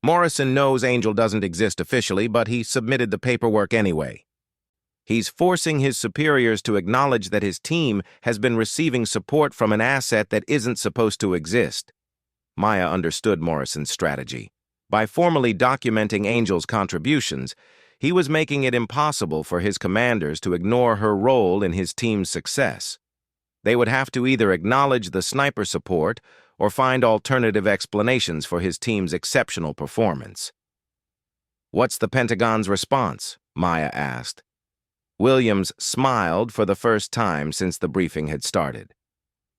"Morrison knows Angel doesn't exist officially, but he submitted the paperwork anyway. He's forcing his superiors to acknowledge that his team has been receiving support from an asset that isn't supposed to exist." Maya understood Morrison's strategy. By formally documenting Angel's contributions, he was making it impossible for his commanders to ignore her role in his team's success. They would have to either acknowledge the sniper support or find alternative explanations for his team's exceptional performance. "What's the Pentagon's response?" Maya asked. Williams smiled for the first time since the briefing had started.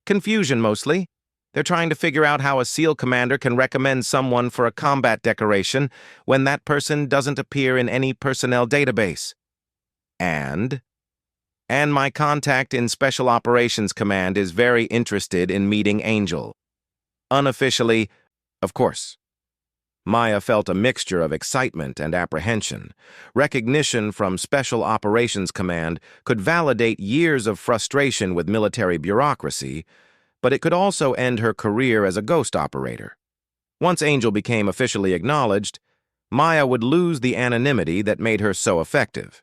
"Confusion, mostly. They're trying to figure out how a SEAL commander can recommend someone for a combat decoration when that person doesn't appear in any personnel database. And my contact in Special Operations Command is very interested in meeting Angel. Unofficially, of course." Maya felt a mixture of excitement and apprehension. Recognition from Special Operations Command could validate years of frustration with military bureaucracy, but it could also end her career as a ghost operator. Once Angel became officially acknowledged, Maya would lose the anonymity that made her so effective.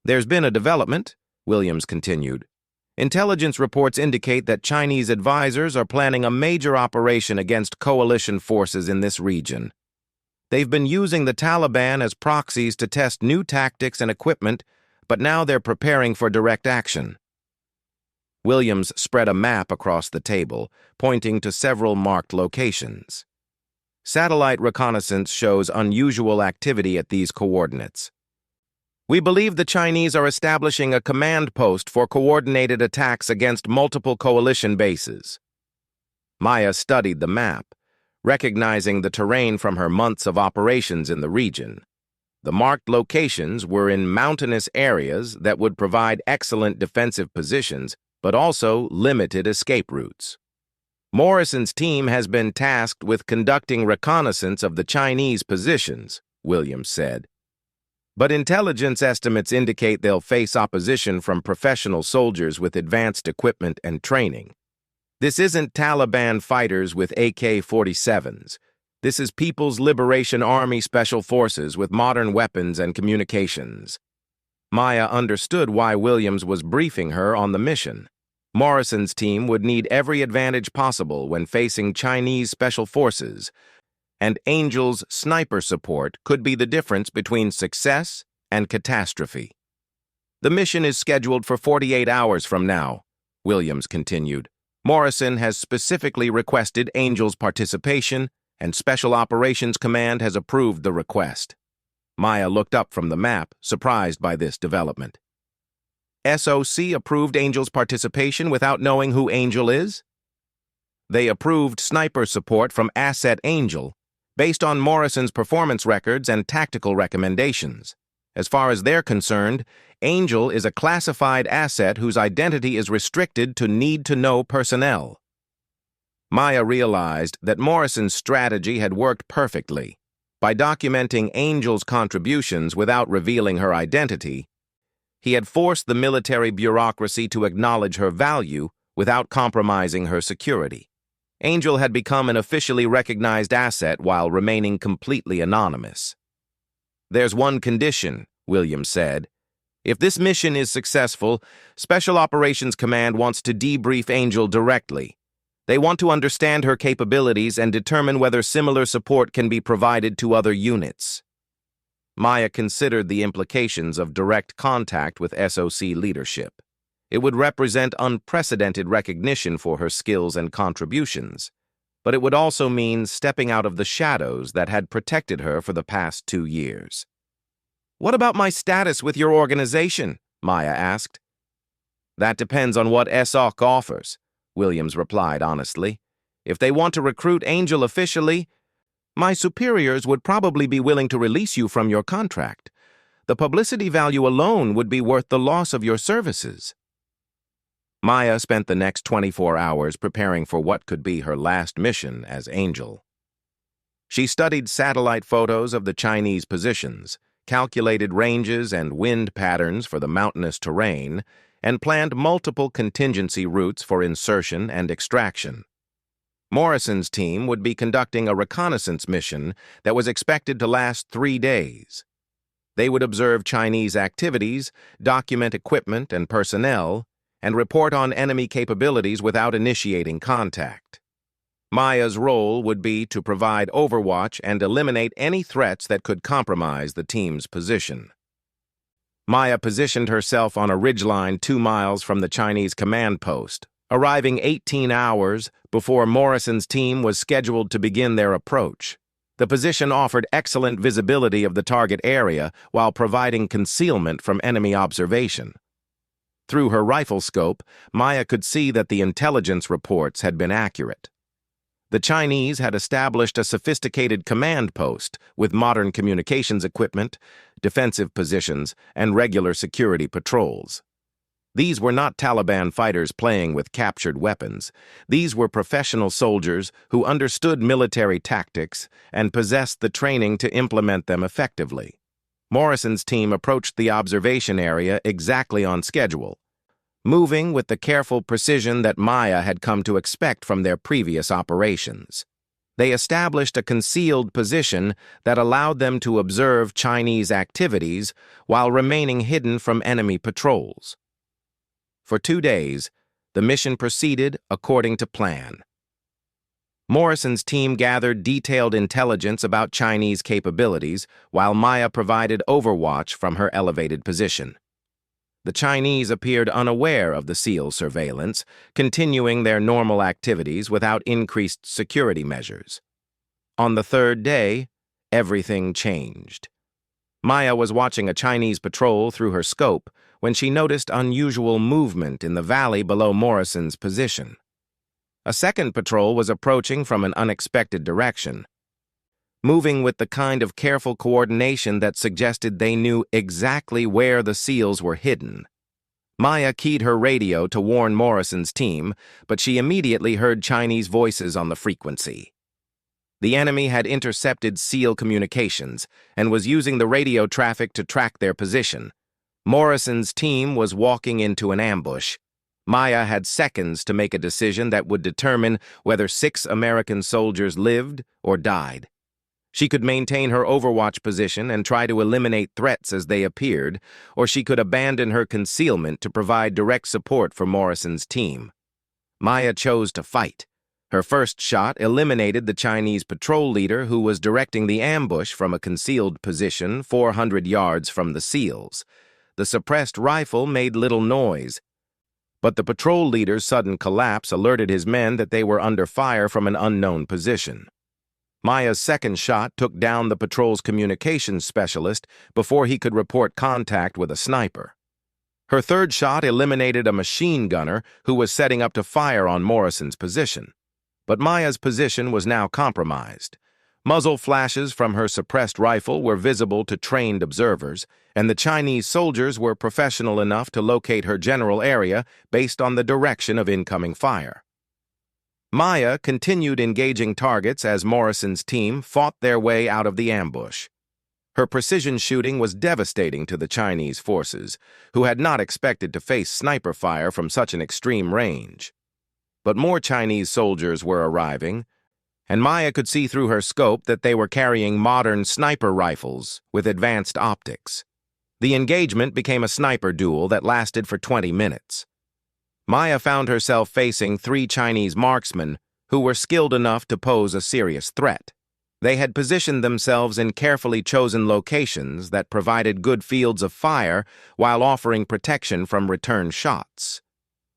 "There's been a development," Williams continued. "Intelligence reports indicate that Chinese advisors are planning a major operation against coalition forces in this region. They've been using the Taliban as proxies to test new tactics and equipment, but now they're preparing for direct action." Williams spread a map across the table, pointing to several marked locations. "Satellite reconnaissance shows unusual activity at these coordinates. We believe the Chinese are establishing a command post for coordinated attacks against multiple coalition bases." Maya studied the map, recognizing the terrain from her months of operations in the region. The marked locations were in mountainous areas that would provide excellent defensive positions, but also limited escape routes. "Morrison's team has been tasked with conducting reconnaissance of the Chinese positions," Williams said. "But intelligence estimates indicate they'll face opposition from professional soldiers with advanced equipment and training. This isn't Taliban fighters with AK-47s. This is People's Liberation Army Special Forces with modern weapons and communications." Maya understood why Williams was briefing her on the mission. Morrison's team would need every advantage possible when facing Chinese special forces, and Angel's sniper support could be the difference between success and catastrophe. "The mission is scheduled for 48 hours from now," Williams continued. "Morrison has specifically requested Angel's participation, and Special Operations Command has approved the request." Maya looked up from the map, surprised by this development. "SOC approved Angel's participation without knowing who Angel is?" "They approved sniper support from Asset Angel, based on Morrison's performance records and tactical recommendations. As far as they're concerned, Angel is a classified asset whose identity is restricted to need-to-know personnel." Maya realized that Morrison's strategy had worked perfectly. By documenting Angel's contributions without revealing her identity, he had forced the military bureaucracy to acknowledge her value without compromising her security. Angel had become an officially recognized asset while remaining completely anonymous. "There's one condition," Williams said. "If this mission is successful, Special Operations Command wants to debrief Angel directly. They want to understand her capabilities and determine whether similar support can be provided to other units." Maya considered the implications of direct contact with SOC leadership. It would represent unprecedented recognition for her skills and contributions, but it would also mean stepping out of the shadows that had protected her for the past 2 years. "What about my status with your organization?" Maya asked. "That depends on what SOC offers," Williams replied honestly. "If they want to recruit Angel officially, my superiors would probably be willing to release you from your contract. The publicity value alone would be worth the loss of your services." Maya spent the next 24 hours preparing for what could be her last mission as Angel. She studied satellite photos of the Chinese positions, calculated ranges and wind patterns for the mountainous terrain, and planned multiple contingency routes for insertion and extraction. Morrison's team would be conducting a reconnaissance mission that was expected to last 3 days. They would observe Chinese activities, document equipment and personnel, and report on enemy capabilities without initiating contact. Maya's role would be to provide overwatch and eliminate any threats that could compromise the team's position. Maya positioned herself on a ridgeline 2 miles from the Chinese command post, arriving 18 hours before Morrison's team was scheduled to begin their approach. The position offered excellent visibility of the target area while providing concealment from enemy observation. Through her rifle scope, Maya could see that the intelligence reports had been accurate. The Chinese had established a sophisticated command post with modern communications equipment, defensive positions, and regular security patrols. These were not Taliban fighters playing with captured weapons. These were professional soldiers who understood military tactics and possessed the training to implement them effectively. Morrison's team approached the observation area exactly on schedule, moving with the careful precision that Maya had come to expect from their previous operations. They established a concealed position that allowed them to observe Chinese activities while remaining hidden from enemy patrols. For 2 days, the mission proceeded according to plan. Morrison's team gathered detailed intelligence about Chinese capabilities, while Maya provided overwatch from her elevated position. The Chinese appeared unaware of the SEAL surveillance, continuing their normal activities without increased security measures. On the 3rd day, everything changed. Maya was watching a Chinese patrol through her scope when she noticed unusual movement in the valley below Morrison's position. A second patrol was approaching from an unexpected direction, moving with the kind of careful coordination that suggested they knew exactly where the SEALs were hidden. Maya keyed her radio to warn Morrison's team, but she immediately heard Chinese voices on the frequency. The enemy had intercepted SEAL communications and was using the radio traffic to track their position. Morrison's team was walking into an ambush. Maya had seconds to make a decision that would determine whether 6 American soldiers lived or died. She could maintain her overwatch position and try to eliminate threats as they appeared, or she could abandon her concealment to provide direct support for Morrison's team. Maya chose to fight. Her first shot eliminated the Chinese patrol leader who was directing the ambush from a concealed position 400 yards from the SEALs. The suppressed rifle made little noise, but the patrol leader's sudden collapse alerted his men that they were under fire from an unknown position. Maya's second shot took down the patrol's communications specialist before he could report contact with a sniper. Her third shot eliminated a machine gunner who was setting up to fire on Morrison's position. But Maya's position was now compromised. Muzzle flashes from her suppressed rifle were visible to trained observers, and the Chinese soldiers were professional enough to locate her general area based on the direction of incoming fire. Maya continued engaging targets as Morrison's team fought their way out of the ambush. Her precision shooting was devastating to the Chinese forces, who had not expected to face sniper fire from such an extreme range. but more Chinese soldiers were arriving, and Maya could see through her scope that they were carrying modern sniper rifles with advanced optics. The engagement became a sniper duel that lasted for 20 minutes. Maya found herself facing 3 Chinese marksmen who were skilled enough to pose a serious threat. They had positioned themselves in carefully chosen locations that provided good fields of fire while offering protection from return shots.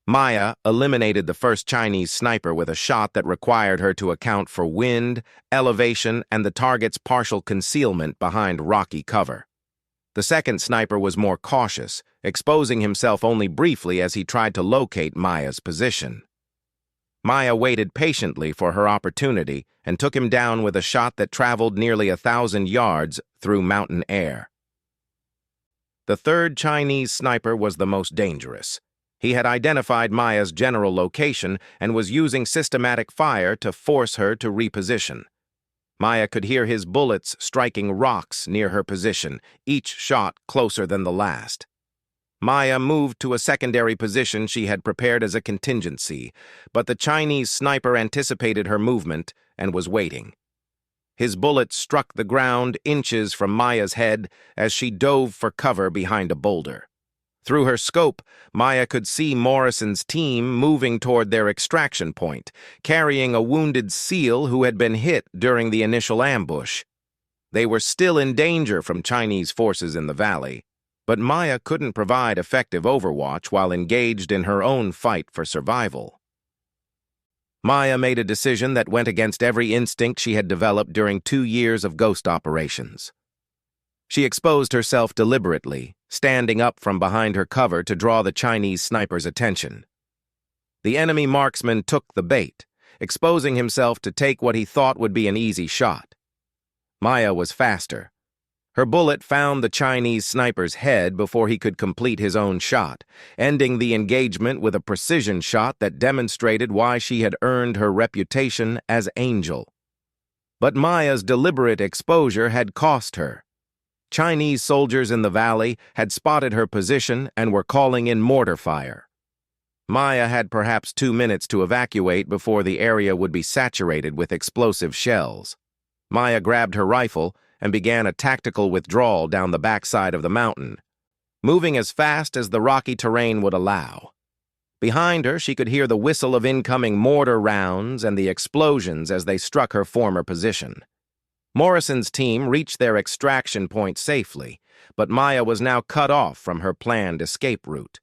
Maya eliminated the first Chinese sniper with a shot that required her to account for wind, elevation, and the target's partial concealment behind rocky cover. The second sniper was more cautious, exposing himself only briefly as he tried to locate Maya's position. Maya waited patiently for her opportunity and took him down with a shot that traveled nearly 1,000 yards through mountain air. The third Chinese sniper was the most dangerous. He had identified Maya's general location and was using systematic fire to force her to reposition. Maya could hear his bullets striking rocks near her position, each shot closer than the last. Maya moved to a secondary position she had prepared as a contingency, but the Chinese sniper anticipated her movement and was waiting. His bullet struck the ground inches from Maya's head as she dove for cover behind a boulder. Through her scope, Maya could see Morrison's team moving toward their extraction point, carrying a wounded SEAL who had been hit during the initial ambush. They were still in danger from Chinese forces in the valley, but Maya couldn't provide effective overwatch while engaged in her own fight for survival. Maya made a decision that went against every instinct she had developed during 2 years of ghost operations. She exposed herself deliberately, standing up from behind her cover to draw the Chinese sniper's attention. The enemy marksman took the bait, exposing himself to take what he thought would be an easy shot. Maya was faster. Her bullet found the Chinese sniper's head before he could complete his own shot, ending the engagement with a precision shot that demonstrated why she had earned her reputation as Angel. But Maya's deliberate exposure had cost her. Chinese soldiers in the valley had spotted her position and were calling in mortar fire. Maya had perhaps 2 minutes to evacuate before the area would be saturated with explosive shells. Maya grabbed her rifle and began a tactical withdrawal down the backside of the mountain, moving as fast as the rocky terrain would allow. Behind her, she could hear the whistle of incoming mortar rounds and the explosions as they struck her former position. Morrison's team reached their extraction point safely, but Maya was now cut off from her planned escape route.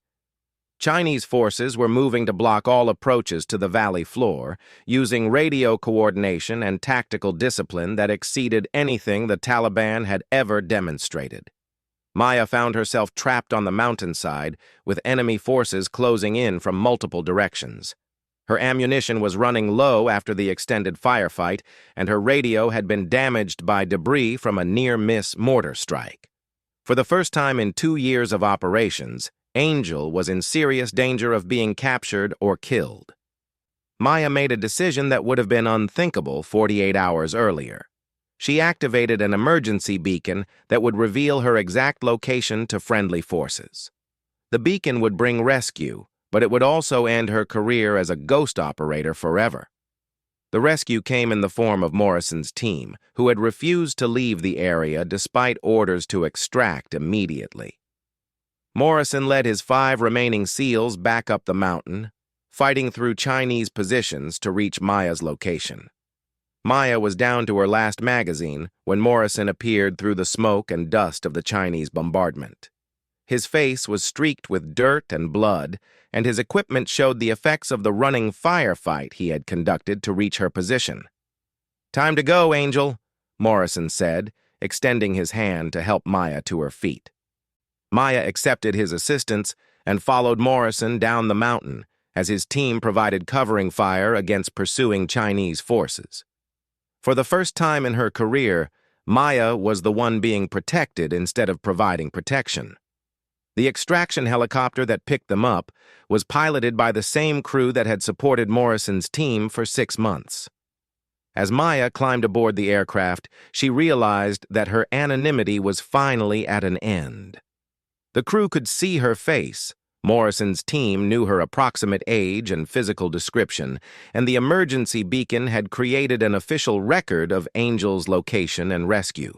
Chinese forces were moving to block all approaches to the valley floor, using radio coordination and tactical discipline that exceeded anything the Taliban had ever demonstrated. Maya found herself trapped on the mountainside, with enemy forces closing in from multiple directions. Her ammunition was running low after the extended firefight, and her radio had been damaged by debris from a near-miss mortar strike. For the first time in 2 years of operations, Angel was in serious danger of being captured or killed. Maya made a decision that would have been unthinkable 48 hours earlier. She activated an emergency beacon that would reveal her exact location to friendly forces. The beacon would bring rescue, but it would also end her career as a ghost operator forever. The rescue came in the form of Morrison's team, who had refused to leave the area despite orders to extract immediately. Morrison led his 5 remaining SEALs back up the mountain, fighting through Chinese positions to reach Maya's location. Maya was down to her last magazine when Morrison appeared through the smoke and dust of the Chinese bombardment. His face was streaked with dirt and blood, and his equipment showed the effects of the running firefight he had conducted to reach her position. "Time to go, Angel," Morrison said, extending his hand to help Maya to her feet. Maya accepted his assistance and followed Morrison down the mountain as his team provided covering fire against pursuing Chinese forces. For the first time in her career, Maya was the one being protected instead of providing protection. The extraction helicopter that picked them up was piloted by the same crew that had supported Morrison's team for 6 months. As Maya climbed aboard the aircraft, she realized that her anonymity was finally at an end. The crew could see her face, Morrison's team knew her approximate age and physical description, and the emergency beacon had created an official record of Angel's location and rescue.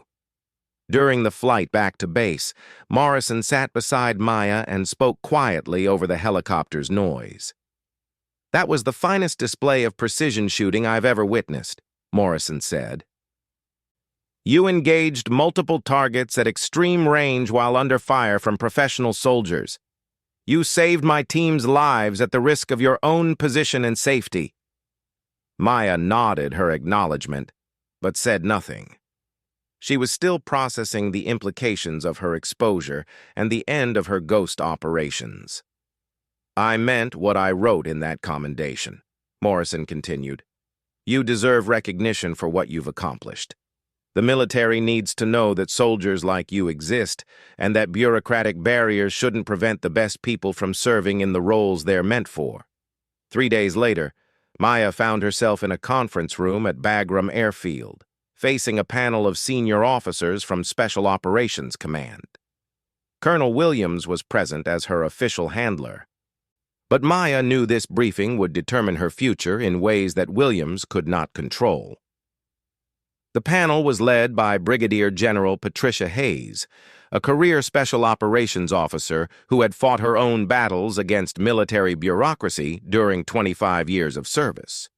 During the flight back to base, Morrison sat beside Maya and spoke quietly over the helicopter's noise. "That was the finest display of precision shooting I've ever witnessed," Morrison said. "You engaged multiple targets at extreme range while under fire from professional soldiers. You saved my team's lives at the risk of your own position and safety." Maya nodded her acknowledgement, but said nothing. She was still processing the implications of her exposure and the end of her ghost operations. "I meant what I wrote in that commendation," Morrison continued. "You deserve recognition for what you've accomplished. The military needs to know that soldiers like you exist and that bureaucratic barriers shouldn't prevent the best people from serving in the roles they're meant for." 3 days later, Maya found herself in a conference room at Bagram Airfield, facing a panel of senior officers from Special Operations Command. Colonel Williams was present as her official handler. But Maya knew this briefing would determine her future in ways that Williams could not control. The panel was led by Brigadier General Patricia Hayes, a career special operations officer who had fought her own battles against military bureaucracy during 25 years of service.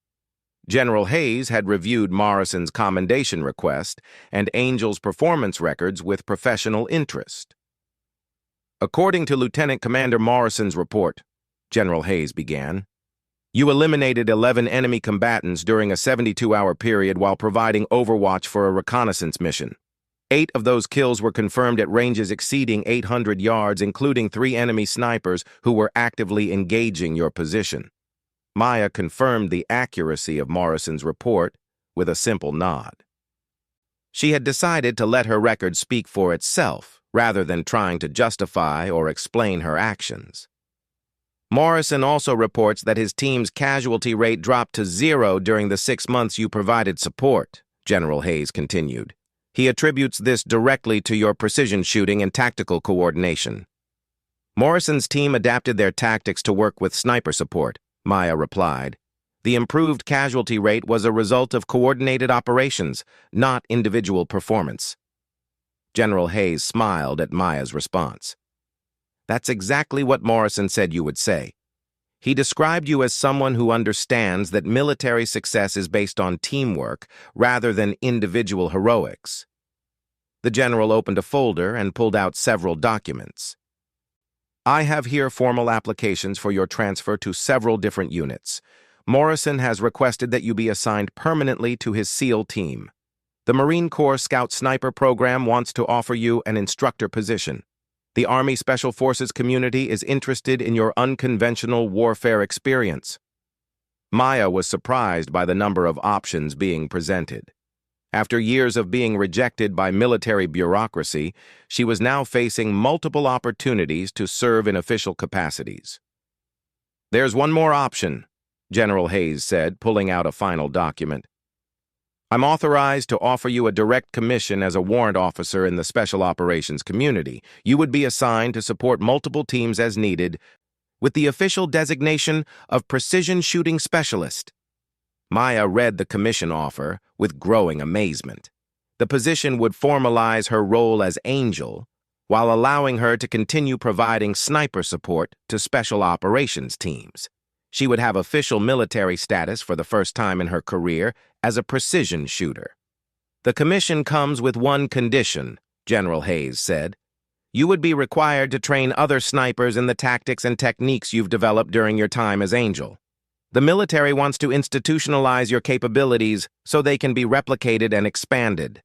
General Hayes had reviewed Morrison's commendation request and Angel's performance records with professional interest. "According to Lieutenant Commander Morrison's report," General Hayes began, "you eliminated 11 enemy combatants during a 72-hour period while providing overwatch for a reconnaissance mission. 8 of those kills were confirmed at ranges exceeding 800 yards, including 3 enemy snipers who were actively engaging your position." Maya confirmed the accuracy of Morrison's report with a simple nod. She had decided to let her record speak for itself, rather than trying to justify or explain her actions. "Morrison also reports that his team's casualty rate dropped to 0 during the 6 months you provided support," General Hayes continued. "He attributes this directly to your precision shooting and tactical coordination." "Morrison's team adapted their tactics to work with sniper support," Maya replied. "The improved casualty rate was a result of coordinated operations, not individual performance." General Hayes smiled at Maya's response. "That's exactly what Morrison said you would say. He described you as someone who understands that military success is based on teamwork rather than individual heroics." The general opened a folder and pulled out several documents. "I have here formal applications for your transfer to several different units. Morrison has requested that you be assigned permanently to his SEAL team. The Marine Corps Scout Sniper Program wants to offer you an instructor position. The Army Special Forces community is interested in your unconventional warfare experience." Maya was surprised by the number of options being presented. After years of being rejected by military bureaucracy, she was now facing multiple opportunities to serve in official capacities. "There's one more option," General Hayes said, pulling out a final document. "I'm authorized to offer you a direct commission as a warrant officer in the Special Operations community. You would be assigned to support multiple teams as needed, with the official designation of Precision Shooting Specialist." Maya read the commission offer with growing amazement. The position would formalize her role as Angel, while allowing her to continue providing sniper support to special operations teams. She would have official military status for the first time in her career as a precision shooter. "The commission comes with one condition," General Hayes said. "You would be required to train other snipers in the tactics and techniques you've developed during your time as Angel. The military wants to institutionalize your capabilities so they can be replicated and expanded."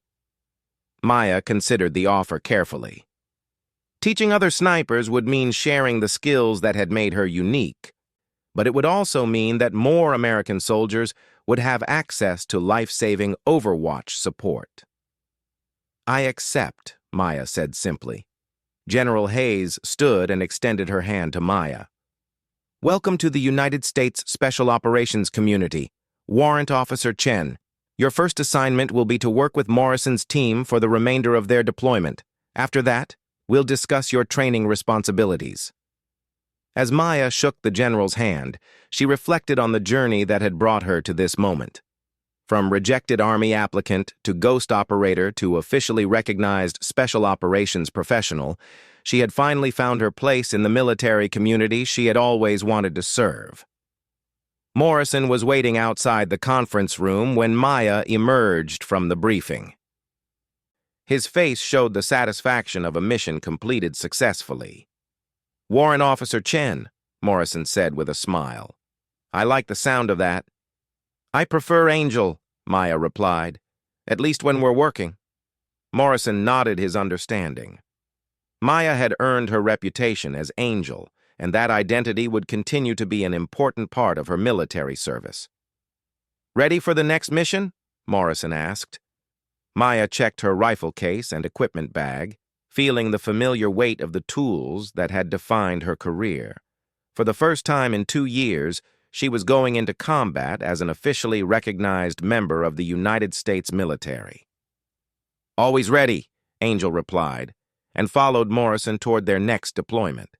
Maya considered the offer carefully. Teaching other snipers would mean sharing the skills that had made her unique, but it would also mean that more American soldiers would have access to life-saving Overwatch support. "I accept," Maya said simply. General Hayes stood and extended her hand to Maya. "Welcome to the United States Special Operations Community. Warrant Officer Chen. Your first assignment will be to work with Morrison's team for the remainder of their deployment. After that, we'll discuss your training responsibilities." As Maya shook the general's hand, she reflected on the journey that had brought her to this moment. From rejected Army applicant to ghost operator to officially recognized special operations professional, she had finally found her place in the military community she had always wanted to serve. Morrison was waiting outside the conference room when Maya emerged from the briefing. His face showed the satisfaction of a mission completed successfully. "Warrant Officer Chen," Morrison said with a smile. "I like the sound of that." "I prefer Angel," Maya replied, "at least when we're working." Morrison nodded his understanding. Maya had earned her reputation as Angel, and that identity would continue to be an important part of her military service. "Ready for the next mission?" Morrison asked. Maya checked her rifle case and equipment bag, feeling the familiar weight of the tools that had defined her career. For the first time in 2 years, she was going into combat as an officially recognized member of the United States military. "Always ready," Angel replied, and followed Morrison toward their next deployment.